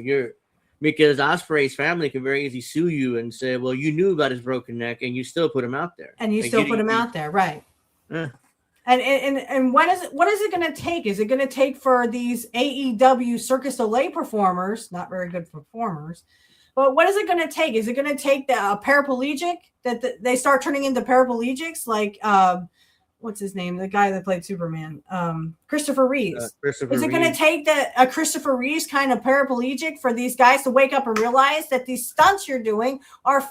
because Ospreay's family can very easily sue you and say, well, you knew about his broken neck and you still put him out there. And you still put him out there, right. And what is it going to take? Is it going to take for these AEW Circus Soleil performers, not very good performers, but what is it going to take? Is it going to take a paraplegic that they start turning into paraplegics like what's his name? The guy that played Superman, Christopher Reeves. Is it going to take a Christopher Reeves kind of paraplegic for these guys to wake up and realize that these stunts you're doing are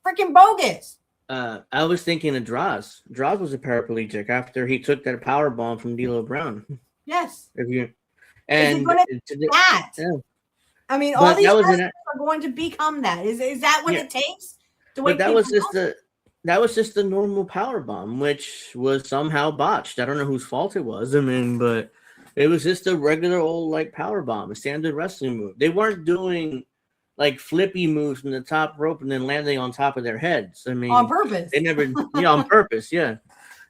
freaking bogus? I was thinking of Droz. Droz was a paraplegic after he took that power bomb from D'Lo Brown. Yes. Is it going to do that? Yeah. I mean, all these wrestlers are going to become that. Is that what it takes? But that was just the normal power bomb, which was somehow botched. I don't know whose fault it was. I mean, but it was just a regular old like power bomb, a standard wrestling move. They weren't doing like flippy moves from the top rope and then landing on top of their heads. I mean, on purpose. They never, on purpose. Yeah.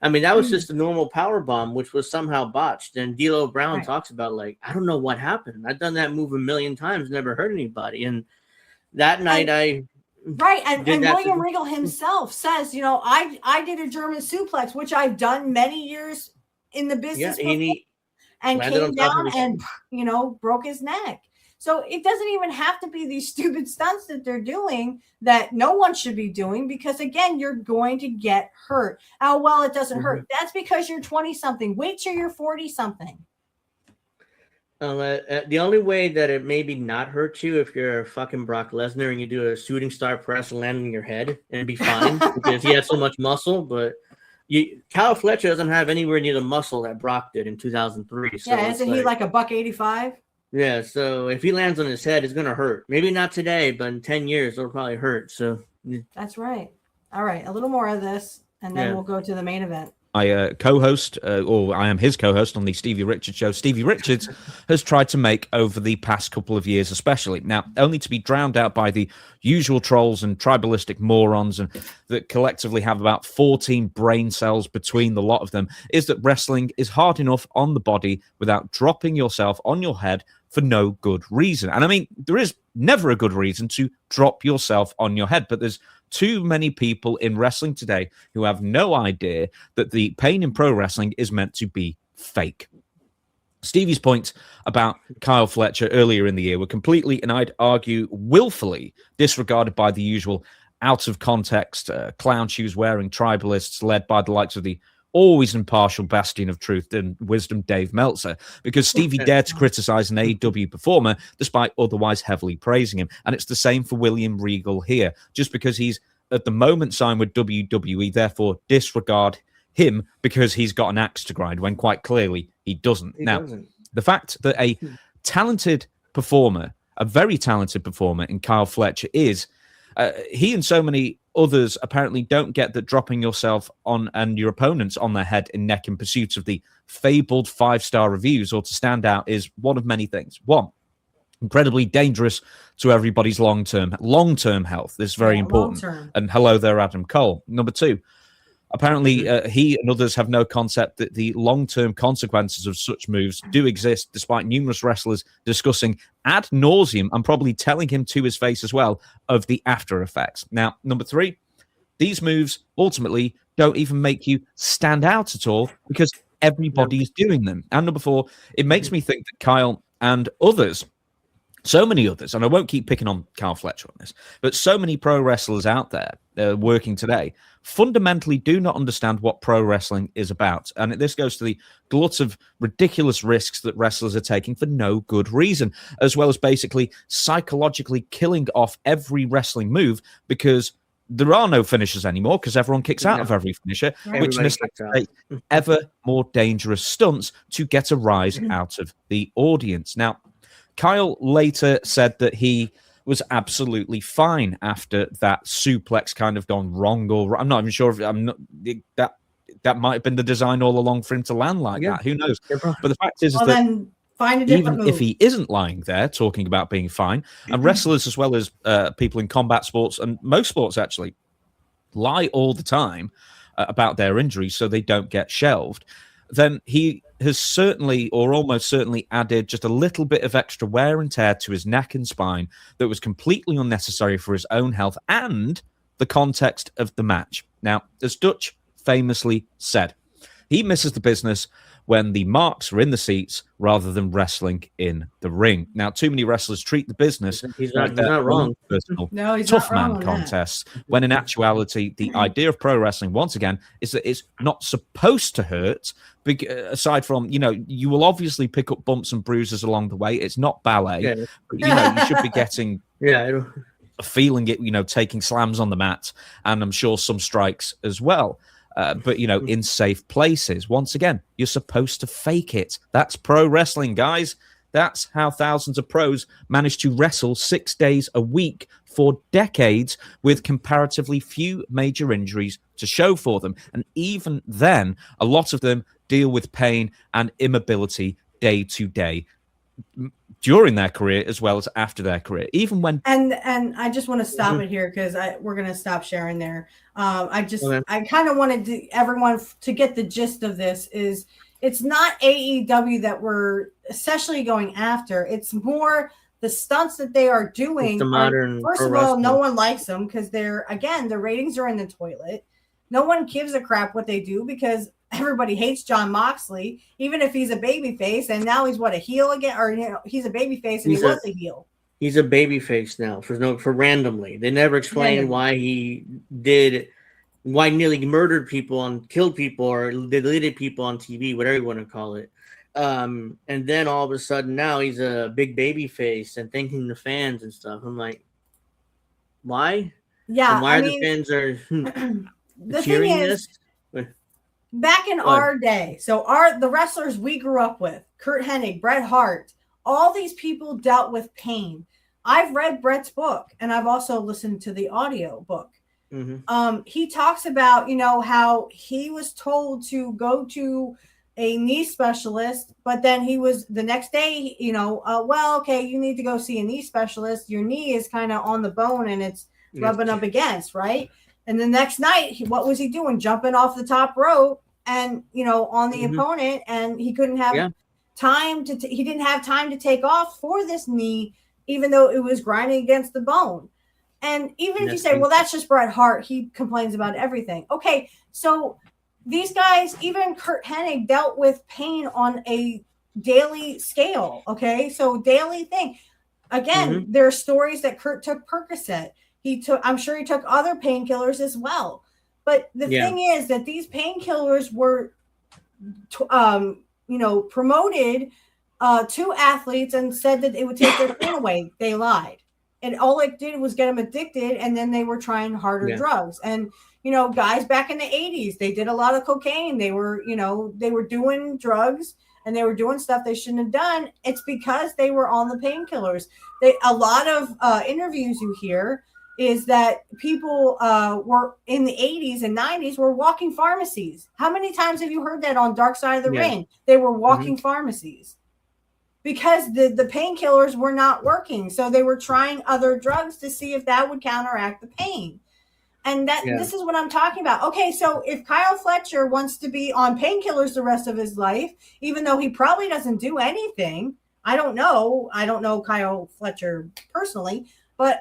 I mean, that was just a normal power bomb, which was somehow botched. And D'Lo Brown talks about like, I don't know what happened. I've done that move a million times, never hurt anybody. And that night and William Regal himself says, you know, I did a German suplex, which I've done many years in the business and came down and, you know, broke his neck. So it doesn't even have to be these stupid stunts that they're doing that no one should be doing because, again, you're going to get hurt. Oh, well, it doesn't hurt. That's because you're 20-something. Wait till you're 40-something. The only way that it maybe not hurt you if you're fucking Brock Lesnar and you do a shooting star press and land on your head and be fine because he has so much muscle. But Kyle Fletcher doesn't have anywhere near the muscle that Brock did in 2003. So isn't he like a $185? Yeah, so if he lands on his head, it's going to hurt. Maybe not today, but in 10 years, it'll probably hurt. So that's right. All right, a little more of this, and then we'll go to the main event. I co-host, or I am his co-host on the Stevie Richards show. Stevie Richards has tried to make over the past couple of years, especially now, only to be drowned out by the usual trolls and tribalistic morons, and that collectively have about 14 brain cells between the lot of them. Is that wrestling is hard enough on the body without dropping yourself on your head for no good reason. And I mean, there is never a good reason to drop yourself on your head, but there's too many people in wrestling today who have no idea that the pain in pro wrestling is meant to be fake. Stevie's points about Kyle Fletcher earlier in the year were completely, and I'd argue willfully, disregarded by the usual out of context clown shoes wearing tribalists led by the likes of the always impartial bastion of truth and wisdom, Dave Meltzer, because Stevie dared to criticize an AEW performer despite otherwise heavily praising him. And it's the same for William Regal here. Just because he's at the moment signed with WWE, therefore disregard him because he's got an axe to grind, when quite clearly he doesn't. The fact that a talented performer, a very talented performer in Kyle Fletcher is, he and so many others apparently don't get that dropping yourself on and your opponents on their head and neck in pursuit of the fabled 5-star reviews or to stand out is one of many things. One, incredibly dangerous to everybody's long-term health. This is very important. Long-term. And hello there, Adam Cole. Number two, apparently he and others have no concept that the long-term consequences of such moves do exist, despite numerous wrestlers discussing ad nauseum and probably telling him to his face as well of the after effects. Now, number three, these moves ultimately don't even make you stand out at all because everybody's doing them. And number four, it makes me think that Kyle and others, so many others, and I won't keep picking on Kyle Fletcher on this, but so many pro wrestlers out there working today fundamentally do not understand what pro wrestling is about. And this goes to the glut of ridiculous risks that wrestlers are taking for no good reason, as well as basically psychologically killing off every wrestling move because there are no finishers anymore because everyone kicks out of every finisher, which necessitates ever more dangerous stunts to get a rise out of the audience. Now, Kyle later said that he was absolutely fine after that suplex kind of gone wrong, or I'm not even sure if that might have been the design all along for him to land like that. Who knows? But the fact is, that find a even move. if he isn't lying there talking about being fine, and wrestlers as well as people in combat sports and most sports actually lie all the time about their injuries so they don't get shelved, then he has certainly or almost certainly added just a little bit of extra wear and tear to his neck and spine that was completely unnecessary for his own health and the context of the match. Now, as Dutch famously said, he misses the business when the marks are in the seats rather than wrestling in the ring. Now, too many wrestlers treat the business he's not wrong. No, he's tough not wrong man on contests, when in actuality, the idea of pro wrestling, once again, is that it's not supposed to hurt. Aside from, you will obviously pick up bumps and bruises along the way. It's not ballet. But, you should be getting feeling it, taking slams on the mat, and I'm sure some strikes as well. But, in safe places. Once again, you're supposed to fake it. That's pro wrestling, guys. That's how thousands of pros manage to wrestle 6 days a week for decades with comparatively few major injuries to show for them. And even then, a lot of them deal with pain and immobility day to day during their career as well as after their career, even when. And I just want to stop it here because we're going to stop sharing there. I kind of wanted everyone to get the gist of this. Is it's not AEW that we're essentially going after. It's more the stunts that they are doing. The modern first of all, no one likes them because the ratings are in the toilet. No one gives a crap what they do because everybody hates Jon Moxley, even if he's a babyface, and now he's a heel again, or he's a babyface and he was a heel. He's a babyface now for randomly. They never explained why he nearly murdered people and killed people or deleted people on TV, whatever you want to call it. And then all of a sudden now he's a big babyface and thanking the fans and stuff. I'm like, why? Yeah, and why the fans are the cheering thing is, this? Back in our day, so the wrestlers we grew up with, Curt Hennig, Bret Hart, all these people dealt with pain. I've read Bret's book, and I've also listened to the audio book. He talks about, how he was told to go to a knee specialist, but then he was the next day, well, okay, you need to go see a knee specialist. Your knee is kind of on the bone and it's rubbing up against, right? And the next night, what was he doing? Jumping off the top rope and, on the opponent, and he couldn't have time he didn't have time to take off for this knee, even though it was grinding against the bone. And even if you say, well, that's just Bret Hart, he complains about everything. Okay, so these guys, even Curt Hennig, dealt with pain on a daily scale. Okay, so daily thing. Again, there are stories that Curt took Percocet. I'm sure he took other painkillers as well. But the thing is that these painkillers were, promoted to athletes and said that it would take their pain away. They lied. And all it did was get them addicted, and then they were trying harder drugs. And, guys back in the 80s, they did a lot of cocaine. They were, they were doing drugs, and they were doing stuff they shouldn't have done. It's because they were on the painkillers. A lot of interviews you hear is that people were in the 80s and 90s were walking pharmacies. How many times have you heard that on Dark Side of the Ring? They were walking pharmacies. Because the painkillers were not working. So they were trying other drugs to see if that would counteract the pain. And this is what I'm talking about. Okay, so if Kyle Fletcher wants to be on painkillers the rest of his life, even though he probably doesn't do anything, I don't know Kyle Fletcher personally, but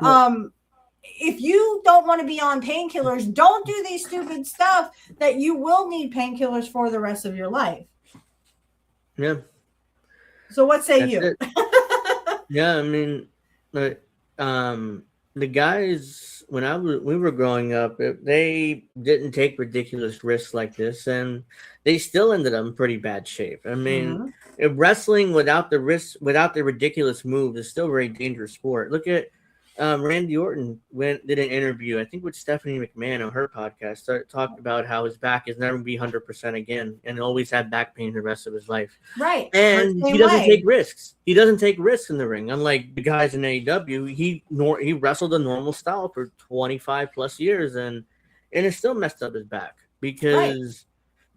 if you don't want to be on painkillers, don't do these stupid stuff that you will need painkillers for the rest of your life. Yeah. So what say you? Yeah, I mean, the guys when we were growing up, they didn't take ridiculous risks like this, and they still ended up in pretty bad shape. I mean, wrestling without the risk, without the ridiculous moves, is still a very dangerous sport. Look at Randy Orton did an interview, I think with Stephanie McMahon on her podcast, talked about how his back is never going to be 100% again and always had back pain the rest of his life. Right. And he doesn't take risks. He doesn't take risks in the ring. Unlike the guys in AEW, he wrestled a normal style for 25 plus years and it still messed up his back because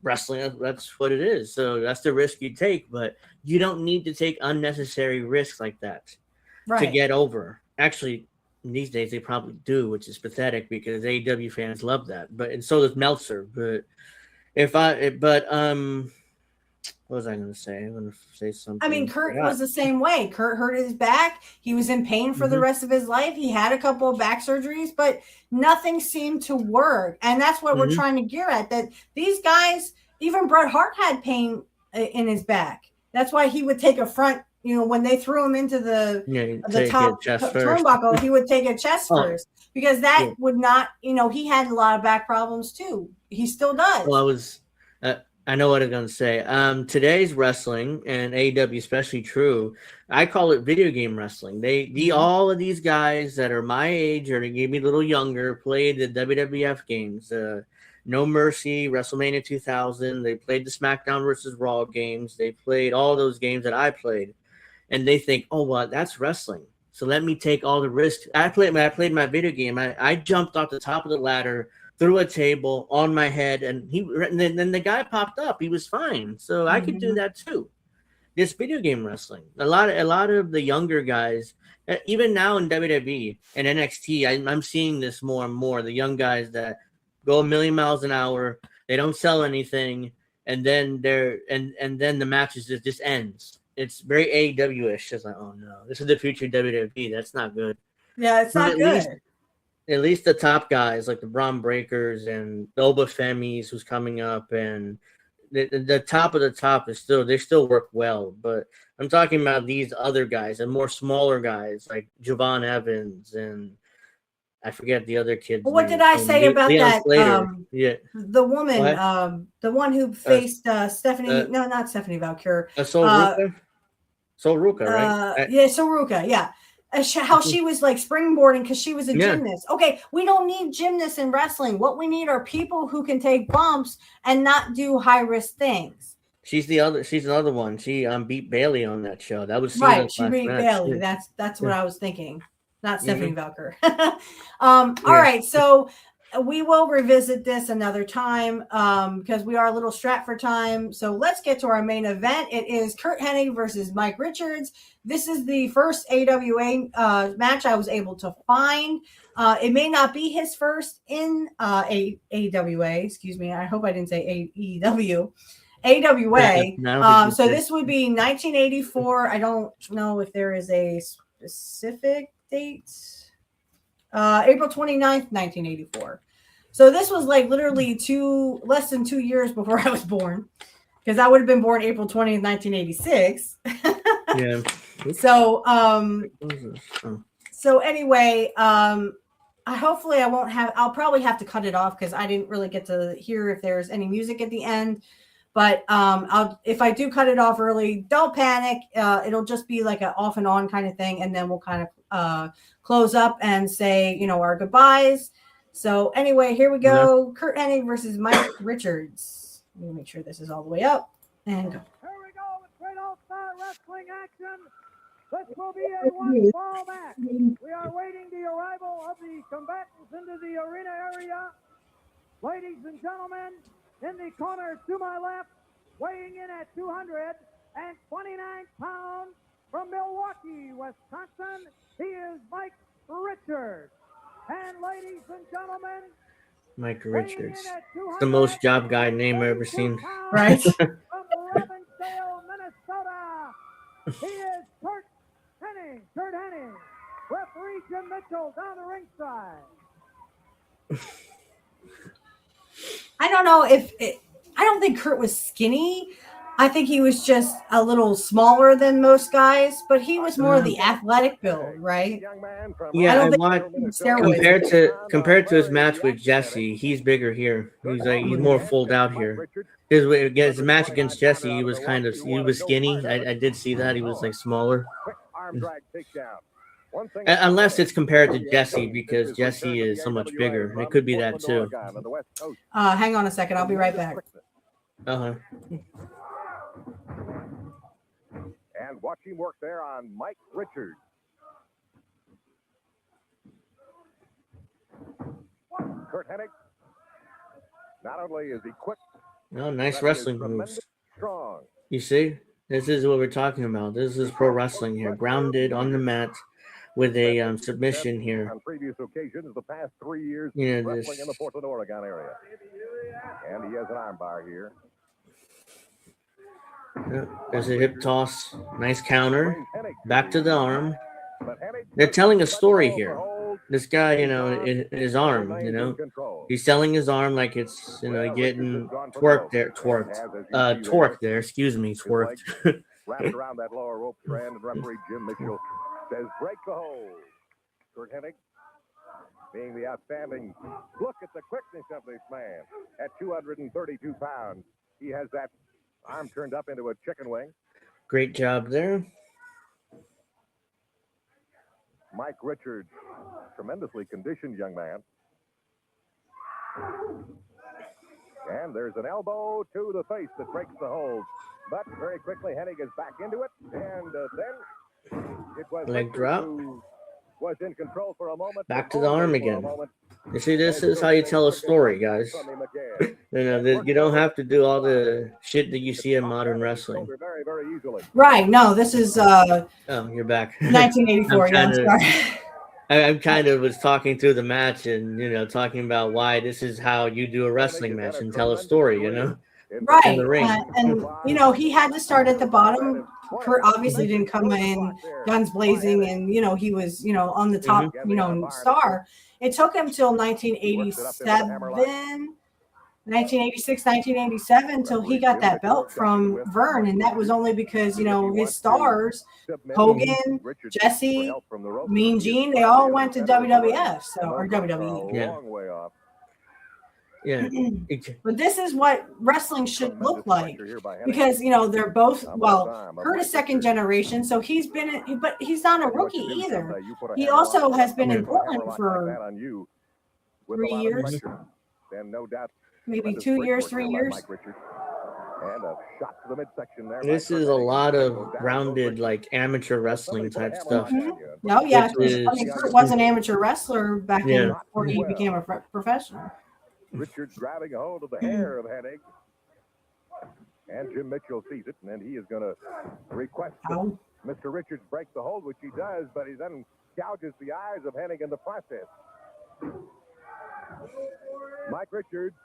wrestling, that's what it is. So that's the risk you take, but you don't need to take unnecessary risks like that to get over. Actually, these days they probably do, which is pathetic because AEW fans love that. And so does Meltzer. But what was I going to say? I'm going to say something. I mean, Curt was the same way. Curt hurt his back. He was in pain for the rest of his life. He had a couple of back surgeries, but nothing seemed to work. And that's what we're trying to gear at. That these guys, even Bret Hart had pain in his back. That's why he would take a front. When they threw him into the top turnbuckle, he would take a chest first because that would not, he had a lot of back problems too. He still does. Well, I know what I'm going to say. Today's wrestling and AEW especially true. I call it video game wrestling. All of these guys that are my age or maybe a little younger played the WWF games. No Mercy, WrestleMania 2000. They played the SmackDown versus Raw games. They played all those games that I played. And they think, oh, well, that's wrestling. So let me take all the risks. I played my video game. I jumped off the top of the ladder, threw a table on my head, and then the guy popped up. He was fine. So I could do that too. This video game wrestling. A lot of the younger guys, even now in WWE and NXT, I'm seeing this more and more. The young guys that go a million miles an hour, they don't sell anything, and then then the matches just ends. It's very AEW-ish. It's like, oh no, this is the future WWE. That's not good. Yeah, it's not good. At least the top guys like the Braun Breakers and the Oba Femis who's coming up, and the top of the top they still work well. But I'm talking about these other guys and more smaller guys like Javon Evans and I forget the other kids. Well, what did I say about that? The woman, the one who faced Stephanie. No, not Stephanie Valkyr. Sol Ruca, right? Sol Ruca, yeah. How she was like springboarding because she was a gymnast. Okay, we don't need gymnasts in wrestling. What we need are people who can take bumps and not do high risk things. She's another one. She beat Bailey on that show. That was right. She beat Bailey. That's what I was thinking. Not Stephanie Valkyr. All right. So we will revisit this another time because we are a little strapped for time. So let's get to our main event. It is Curt Hennig versus Mike Richards. This is the first AWA match I was able to find. It may not be his first in AWA. Excuse me. I hope I didn't say AEW. AWA. So this would be 1984. I don't know if there is a specific date. April 29th, 1984. So this was like literally less than 2 years before I was born, because I would have been born April 20th, 1986. Yeah. So anyway, hopefully I'll probably have to cut it off because I didn't really get to hear if there's any music at the end. But if I do cut it off early, don't panic. It'll just be like an off and on kind of thing, and then we'll kind of close up and say, our goodbyes. So anyway, here we go. Yeah. Curt Hennig versus Mike Richards. Let me make sure this is all the way up. And go. Here we go with great all-star wrestling action. This will be a one-fall match. We are waiting the arrival of the combatants into the arena area. Ladies and gentlemen, in the corner to my left, weighing in at 229 pounds from Milwaukee, Wisconsin, he is Mike Richards. And ladies and gentlemen, Mike Richards, the most job guy name I've ever seen. Right. From Robbinsdale, Minnesota, he is Curt Hennig. Curt Hennig. Referee Jim Mitchell down the ringside. I don't know I don't think Curt was skinny. I think he was just a little smaller than most guys, but he was more of the athletic build, right? Yeah, compared to his match with Jesse, he's bigger here. He's more fulled out here. His match against Jesse, he was skinny. I did see that he was like smaller. Unless it's compared to Jesse, because Jesse is so much bigger. It could be that too. Hang on a second. I'll be right back. Uh-huh. And watch him work there on Mike Richards. Curt Hennig. Not only is he quick. Oh, nice wrestling moves. Strong. You see? This is what we're talking about. This is pro wrestling here. Grounded on the mat with a submission here. On previous occasions, the past 3 years, wrestling in the Portland, Oregon area. And he has an armbar here. There's a hip toss. Nice counter. Back to the arm. They're telling a story here. This guy, in his arm, he's selling his arm like it's, getting torqued there. Excuse me, twerked. Wrapped around that lower rope strand, and referee Jim Mitchell says, break the hold. Curt Hennig being the outstanding. Look at the quickness of this man. At 232 pounds, he has that arm turned up into a chicken wing. Great job there. Mike Richards, tremendously conditioned young man. And there's an elbow to the face that breaks the hold. But very quickly, Hennig is back into it. And then it was leg drop. Was in control for a moment. Back to the arm again. You see, this is how you tell a story, guys. You don't have to do all the shit that you see in modern wrestling. Right. No, this is oh, you're back. 1984. I kind of was talking through the match and, talking about why this is how you do a wrestling match and tell a story, Right. In the ring. And he had to start at the bottom. Kurt obviously didn't come in guns blazing and, he was, on the top, star. It took him till 1987. 1986, 1987 till he got that belt from Vern, and that was only because his stars, Hogan, Jesse, Mean Gene, they all went to WWF, or WWE. Yeah. But this is what wrestling should look like, because they're both Kurt is second generation, so he's been but he's not a rookie either. He also has been in Portland for 3 years. Maybe 2 years, 3 years. And a shot to the midsection there. This is a lot of rounded, like amateur wrestling type stuff. No, yeah. Which is- I mean, Curt was an amateur wrestler back Yeah. in before he became a professional. Richards grabbing a hold of the hair of Hennig. And Jim Mitchell sees it, and then he is going to request that Ow. Mr. Richards break the hold, which he does, but he then gouges the eyes of Hennig in the process. Mike Richards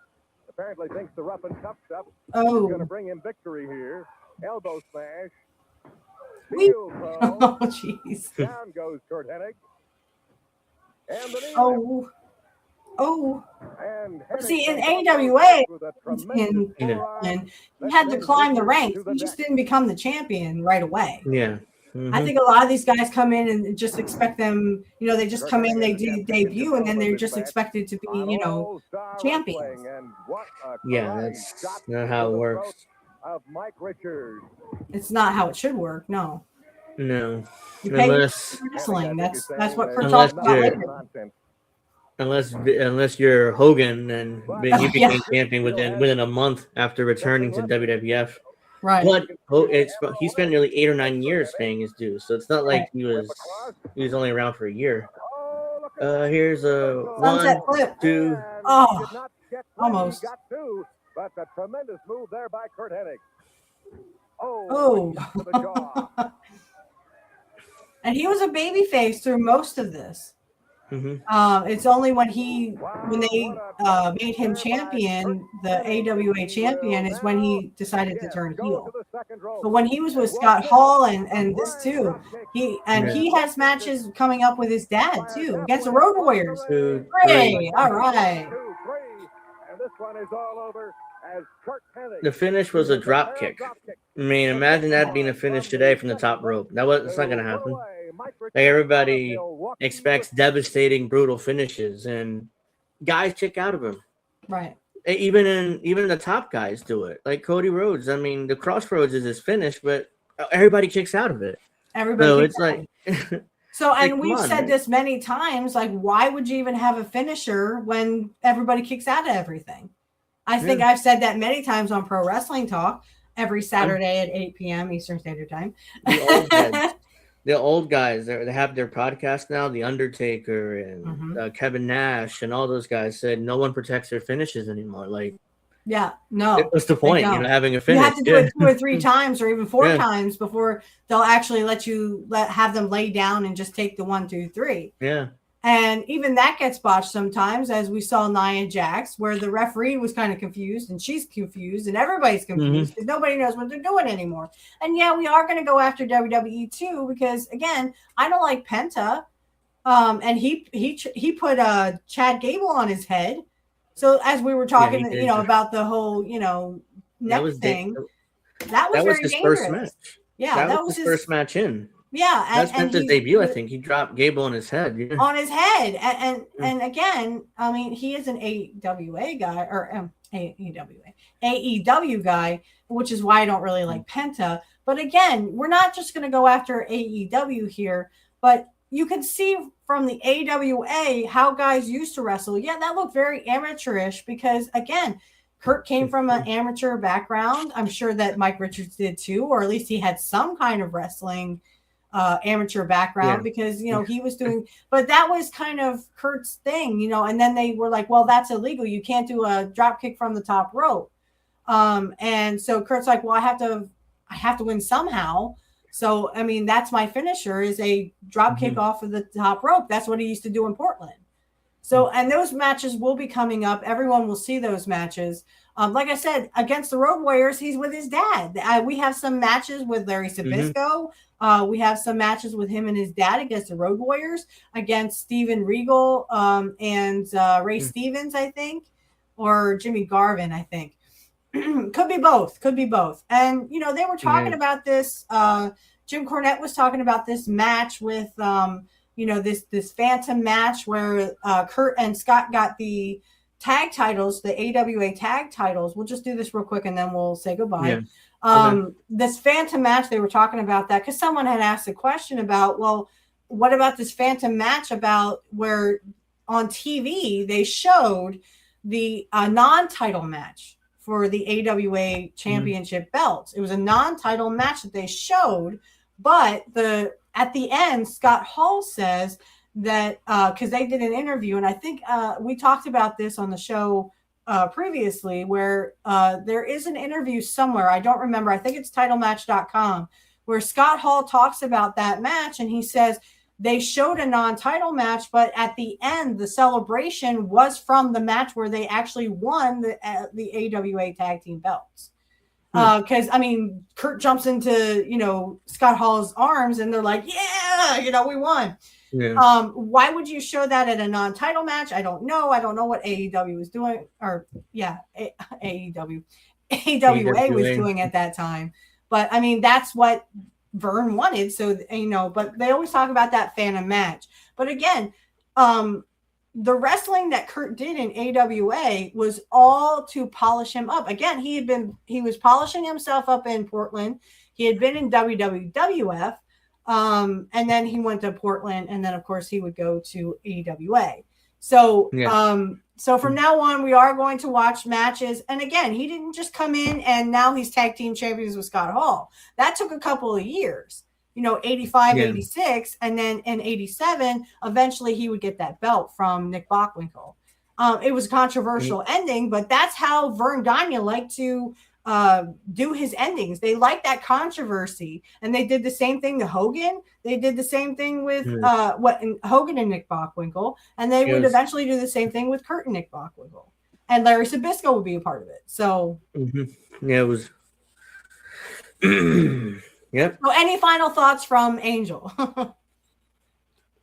apparently thinks the rough and tough stuff is going to Oh. bring him victory here. Elbow smash. Whee. Heel throw. Oh, jeez. Down goes Curt Hennig. And the knee. Oh. Oh. And Hennig See, in comes AWA, with a tremendous forearm. and you had to climb the ranks. You just didn't become the champion right away. Yeah. I think a lot of these guys come in and just expect them, they just come in, they do debut, and then they're just expected to be, champions. Yeah, that's not how it works. Of Mike Richards. It's not how it should work. No. No. You pay Unless for wrestling. That's what Curt Unless talked about you're- later. unless you're Hogan, then you became Yeah. champion within a month after returning to WWF. Right. But he spent nearly 8 or 9 years paying his dues, so it's not like he was only around for a year. Here's a Sunset 1, flip. 2. Oh, almost. Got two, but a tremendous move there by Curt Hennig. Oh. shot to the jaw. And he was a babyface through most of this. Mm-hmm. It's only when they made him champion, the AWA champion, is when he decided to turn heel. But when he was with Scott Hall and this too, he has matches coming up with his dad too against the Road Warriors. 2, Hooray! 3. All right. 2, 3, and this one is all over as Curt Hennig. The finish was a drop kick. I mean, imagine that being a finish today from the top rope. That's not going to happen. Like, everybody expects devastating, brutal finishes, and guys kick out of them. Right. Even the top guys do it. Like Cody Rhodes. I mean, the Crossroads is his finish, but everybody kicks out of it. Everybody. So kicks it's like. So, and come we've on, said man. this many times, like, why would you even have a finisher when everybody kicks out of everything? I think I've said that many times on Pro Wrestling Talk every Saturday at 8 p.m. Eastern Standard Time. The old guys, they have their podcast now. The Undertaker and Kevin Nash and all those guys said no one protects their finishes anymore. Like, Yeah, no. what's the point? Having a finish. You have to do it 2 or 3 times or even 4 times before they'll actually have them lay down and just take the 1, 2, 3. Yeah. And even that gets botched sometimes, as we saw Nia Jax, where the referee was kind of confused and she's confused and everybody's confused because nobody knows what they're doing anymore. And yeah, we are going to go after WWE too, because again, I don't like Penta. And he put Chad Gable on his head. So as we were talking, about the whole, neck thing, that was very his dangerous. first match. Yeah, that was his first match in. Yeah, that's Penta's debut. I think he dropped Gable on his head. Yeah. On his head, and again, I mean, he is an AWA guy or AEW guy, which is why I don't really like Penta. But again, we're not just going to go after AEW here, but you can see from the AWA how guys used to wrestle. Yeah, that looked very amateurish because again, Curt came from an amateur background. I'm sure that Mike Richards did too, or at least he had some kind of wrestling amateur background because he was doing, but that was kind of Curt's thing, and then they were like, well, that's illegal, you can't do a drop kick from the top rope, and so Curt's like, well, I have to win somehow, so I mean, that's my finisher, is a drop kick off of the top rope. That's what he used to do in Portland. So, and those matches will be coming up. Everyone will see those matches. Like I said, against the Road Warriors, he's with his dad. We have some matches with Larry Sabisco. We have some matches with him and his dad against the Road Warriors, against Steven Regal and Ray Stevens, I think, or Jimmy Garvin, I think. Could be both. And, they were talking about this. Jim Cornette was talking about this match with, this phantom match where Curt and Scott got the tag titles, the AWA tag titles. We'll just do this real quick and then we'll say goodbye. Yeah. This phantom match, they were talking about that because someone had asked a question about, well, what about this phantom match about where on TV they showed the non-title match for the AWA championship belts. It was a non-title match that they showed, but the at the end, Scott Hall says that because they did an interview, and I think we talked about this on the show previously, where there is an interview somewhere. I don't remember. I think it's titlematch.com, where Scott Hall talks about that match, and he says they showed a non-title match, but at the end, the celebration was from the match where they actually won the AWA tag team belts. Because I mean, Curt jumps into Scott Hall's arms, and they're like, "Yeah, we won." Yeah. Why would you show that at a non-title match? I don't know. I don't know what AEW was doing, or AEW, AWA was doing at that time. But I mean, that's what Vern wanted. So but they always talk about that Phantom match. But again, the wrestling that Curt did in AWA was all to polish him up. Again, he was polishing himself up in Portland. He had been in WWF, and then he went to Portland, and then of course he would go to AWA. So, so from now on, we are going to watch matches. And again, he didn't just come in and now he's tag team champions with Scott Hall. That took a couple of years. 85, 86, and then in 87, eventually he would get that belt from Nick Bockwinkel. It was a controversial ending, but that's how Vern Gagne liked to do his endings. They liked that controversy, and they did the same thing to Hogan. They did the same thing with Hogan and Nick Bockwinkel, and they would eventually do the same thing with Curt and Nick Bockwinkel. And Larry Sabisco would be a part of it. So, yeah, it was. Yep. So any final thoughts from Angel?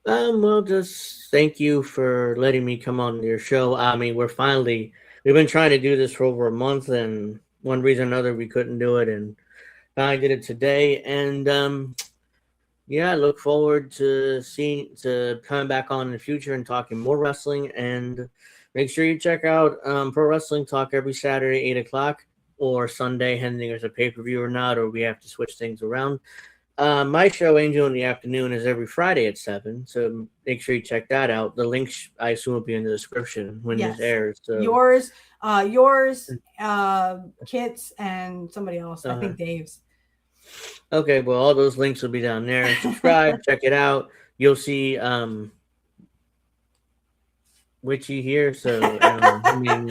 Well, just thank you for letting me come on your show. I mean, we've been trying to do this for over a month, and one reason or another we couldn't do it, and finally did it today. And I look forward to coming back on in the future and talking more wrestling. And make sure you check out Pro Wrestling Talk every Saturday, 8:00. Or Sunday, depending if there's a pay-per-view or not, or we have to switch things around. My show, Angel in the Afternoon, is every Friday at 7, so make sure you check that out. The link, I assume, will be in the description when this airs. So. Yours, Kit's, and somebody else. I think Dave's. Okay, well, all those links will be down there. Subscribe, check it out. You'll see Witchy here, so I mean,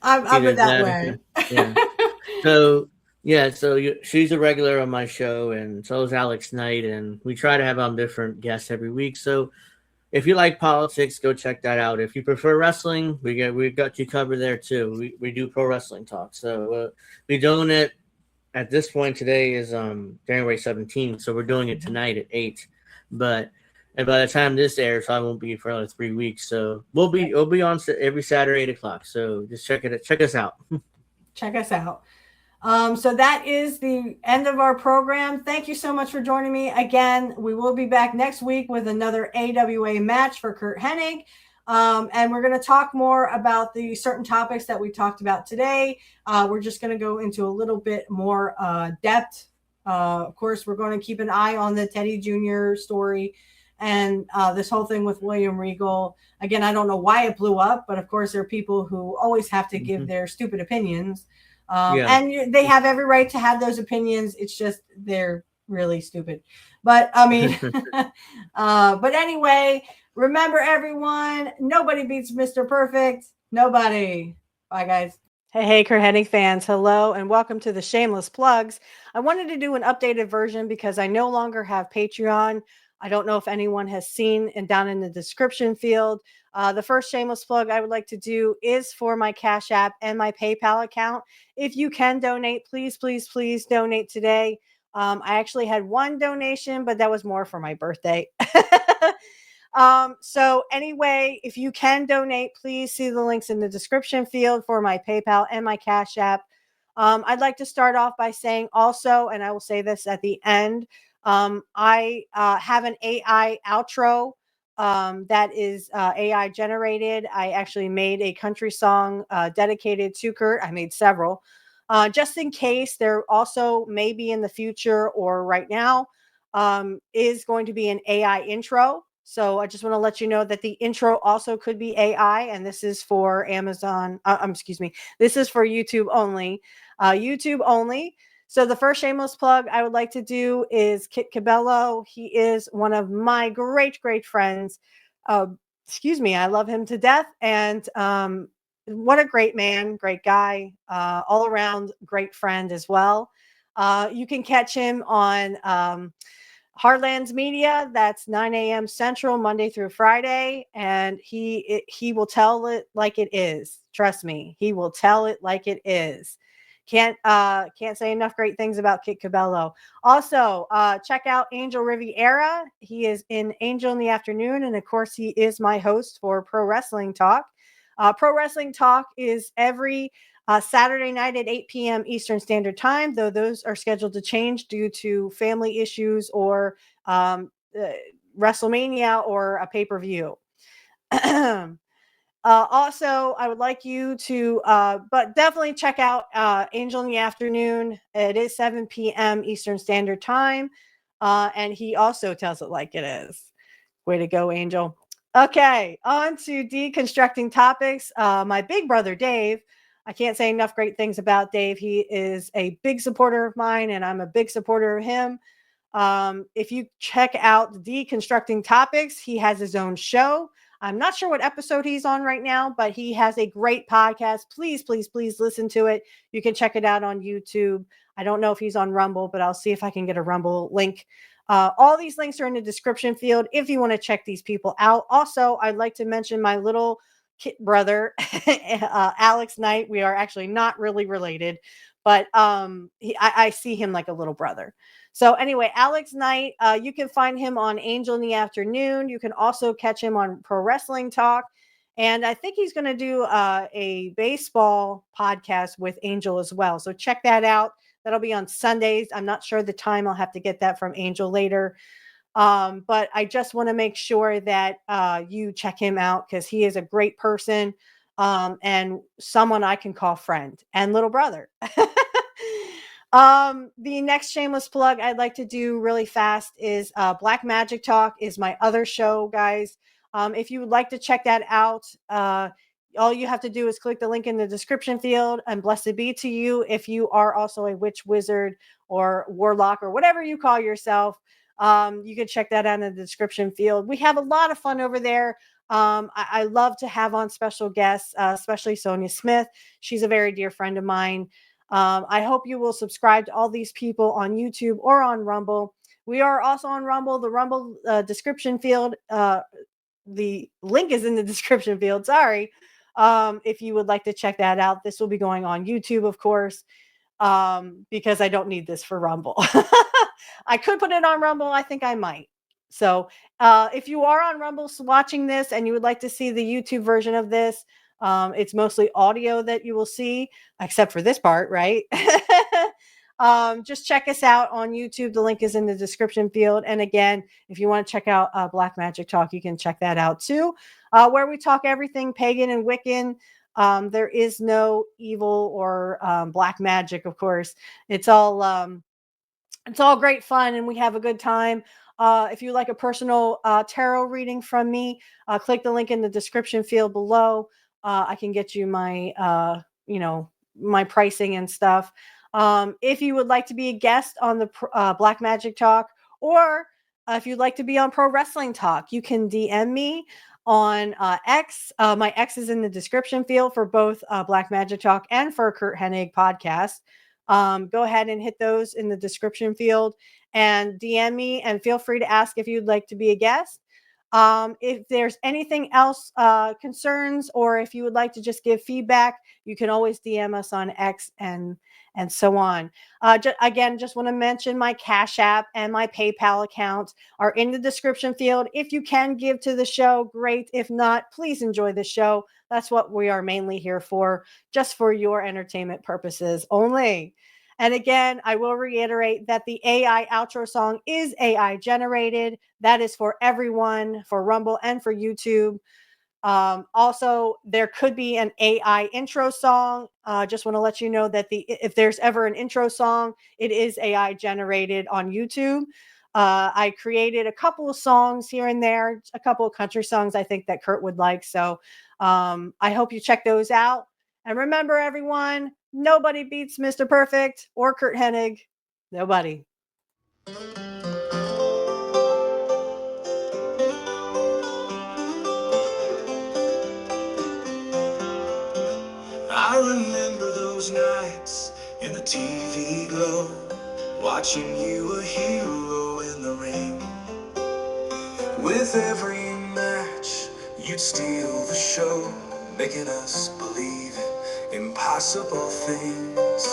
I'm that way. Yeah. She's a regular on my show, and so is Alex Knight, and we try to have on different guests every week. So if you like politics, go check that out. If you prefer wrestling, we've got you covered there too. We do Pro Wrestling Talk. So we're doing it at this point. Today is January 17th, so we're doing it tonight at 8. And by the time this airs, I won't be for another 3 weeks. So we'll be on every Saturday 8:00. So just check us out. Check us out. So that is the end of our program. Thank you so much for joining me again. We will be back next week with another AWA match for Curt Hennig. And we're going to talk more about the certain topics that we talked about today. We're just going to go into a little bit more depth. Of course, we're going to keep an eye on the Teddy Jr. story and this whole thing with William Regal. Again, I don't know why it blew up, but of course there are people who always have to give their stupid opinions. And they have every right to have those opinions. It's just they're really stupid. But I mean, but anyway, remember everyone, nobody beats Mr. Perfect. Nobody. Bye, guys. Hey, Curt Hennig fans. Hello, and welcome to the Shameless Plugs. I wanted to do an updated version because I no longer have Patreon. I don't know if anyone has seen, and down in the description field, the first shameless plug I would like to do is for my Cash App and my PayPal account. If you can donate, please, please, please donate today. I actually had one donation, but that was more for my birthday. So anyway, if you can donate, please see the links in the description field for my PayPal and my Cash App. I'd like to start off by saying also, and I will say this at the end, I have an AI outro that is AI generated. I actually made a country song dedicated to Curt. I made several. Just in case, there also maybe in the future or right now is going to be an AI intro. So I just want to let you know that the intro also could be AI, and this is for Amazon. This is for YouTube only. YouTube only. So the first shameless plug I would like to do is Kit Cabello. He is one of my great friends. Excuse me, I love him to death. And what a great man, great guy, all around great friend as well. You can catch him on Heartlands Media. That's 9 a.m. Central, Monday through Friday. And he will tell it like it is. Trust me, he will tell it like it is. Can't say enough great things about Kit Cabello. Also, check out Angel Rivera. He is in Angel in the Afternoon, and of course, he is my host for Pro Wrestling Talk. Pro Wrestling Talk is every Saturday night at 8 p.m. Eastern Standard Time, though those are scheduled to change due to family issues or WrestleMania or a pay-per-view. Also, I would like you to, but definitely check out Angel in the Afternoon. It is 7 p.m. Eastern Standard Time. And he also tells it like it is. Way to go, Angel. Okay, on to deconstructing topics. My big brother, Dave. I can't say enough great things about Dave. He is a big supporter of mine, and I'm a big supporter of him. If you check out Deconstructing Topics, he has his own show. I'm not sure what episode he's on right now, but he has a great podcast. Please listen to it. You can check it out on YouTube. I don't know if he's on Rumble, but I'll see if I can get a Rumble link. All these links are in the description field if you want to check these people out. Also, I'd like to mention my little kid brother, Alex Knight. We are actually not really related, but I see him like a little brother. So anyway, Alex Knight, you can find him on Angel in the Afternoon. You can also catch him on Pro Wrestling Talk. And I think he's going to do a baseball podcast with Angel as well. So check that out. That'll be on Sundays. I'm not sure the time. I'll have to get that from Angel later. But I just want to make sure that you check him out because he is a great person and someone I can call friend and little brother. The next shameless plug I'd like to do really fast is Black Magic Talk is my other show, guys. If you would like to check that out, all you have to do is click the link in the description field, and blessed be to you if you are also a witch, wizard, or warlock, or whatever you call yourself. You can check that out in the description field. We have a lot of fun over there. I love to have on special guests, especially Sonia Smith. She's a very dear friend of mine. I hope you will subscribe to all these people on YouTube or on Rumble. We are also on Rumble. The Rumble description field, the link is in the description field. Sorry. If you would like to check that out, this will be going on YouTube, of course, because I don't need this for Rumble. I could put it on Rumble. I think I might. So if you are on Rumble watching this and you would like to see the YouTube version of this, it's mostly audio that you will see, except for this part, right? Just check us out on YouTube. The link is in the description field. And again, if you want to check out Black Magic Talk, you can check that out too, where we talk everything pagan and Wiccan. There is no evil or black magic, of course. It's all great fun, and we have a good time. If you like a personal tarot reading from me, click the link in the description field below. I can get you my, my pricing and stuff. If you would like to be a guest on the Black Magic Talk, or if you'd like to be on Pro Wrestling Talk, you can DM me on X. My X is in the description field for both Black Magic Talk and for Curt Hennig podcast. Go ahead and hit those in the description field and DM me, and feel free to ask if you'd like to be a guest. If there's anything else, concerns, or if you would like to just give feedback, you can always DM us on X and so on. Just want to mention my Cash App and my PayPal account are in the description field. If you can give to the show, great. If not, please enjoy the show. That's what we are mainly here for, just for your entertainment purposes only. And again, I will reiterate that the AI outro song is AI generated. That is for everyone, for Rumble and for YouTube. Also, there could be an AI intro song. Just want to let you know that if there's ever an intro song, it is AI generated on YouTube. I created a couple of songs here and there, a couple of country songs I think that Curt would like. So I hope you check those out. And remember, everyone, Nobody beats Mr. Perfect or Curt Hennig. Nobody. I remember those nights in the TV glow, watching you a hero in the ring. With every match, you'd steal the show, making us believe in impossible things.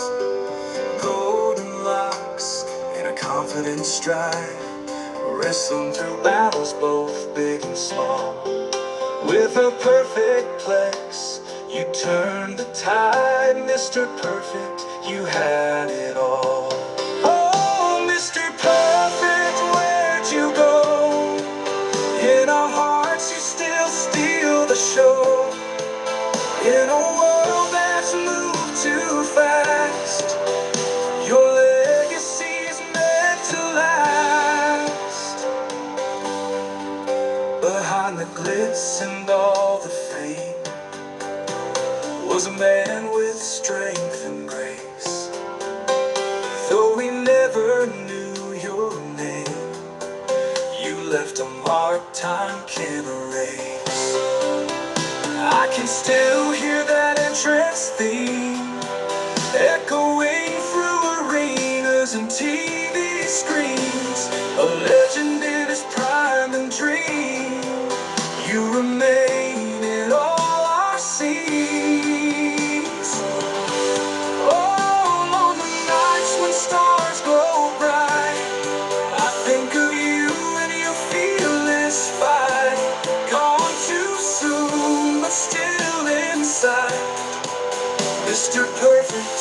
Golden locks and a confident stride, wrestling through battles both big and small. With a perfect plex, you turned the tide. Mr. Perfect, you had it all. Oh, Mr. Perfect, where'd you go? In our hearts, you still steal the show. In a world that's moved too fast, your legacy's meant to last. Behind the glitz and all the fame was a man with strength and grace. Though we never knew your name, you left a mark time can't erase. I can still hear that entrance theme echoing through arenas and TV screens. A legend in his prime and dream, you remain in all our scenes. Oh, on the nights when stars glow bright, I think of you and your fearless fight. Gone too soon, but still inside. Mr. Perfect,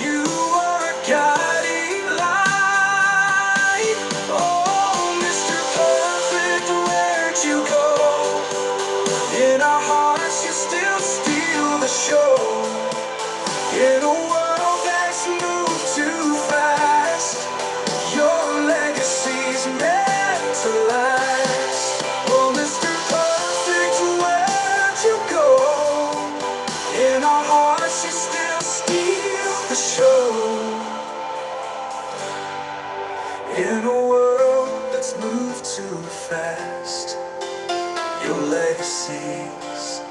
you are a guiding light. Oh, Mr. Perfect, where'd you go? In our hearts, you still steal the show. In a world that's moved too fast, your legacy's meant to last. Oh, Mr. Perfect, where'd you go? In our hearts, you still steal the show. In a world that's moved too fast, your legacy's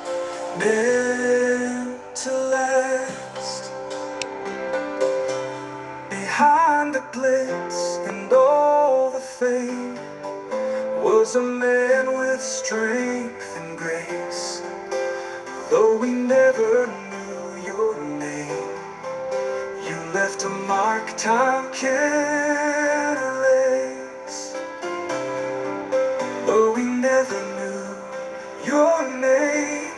meant to last. Behind the glitz and all the fame was a man with strength and grace. Though we never knew your name, you left a mark time can't erase. Though we never knew your name,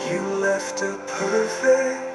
you left a perfect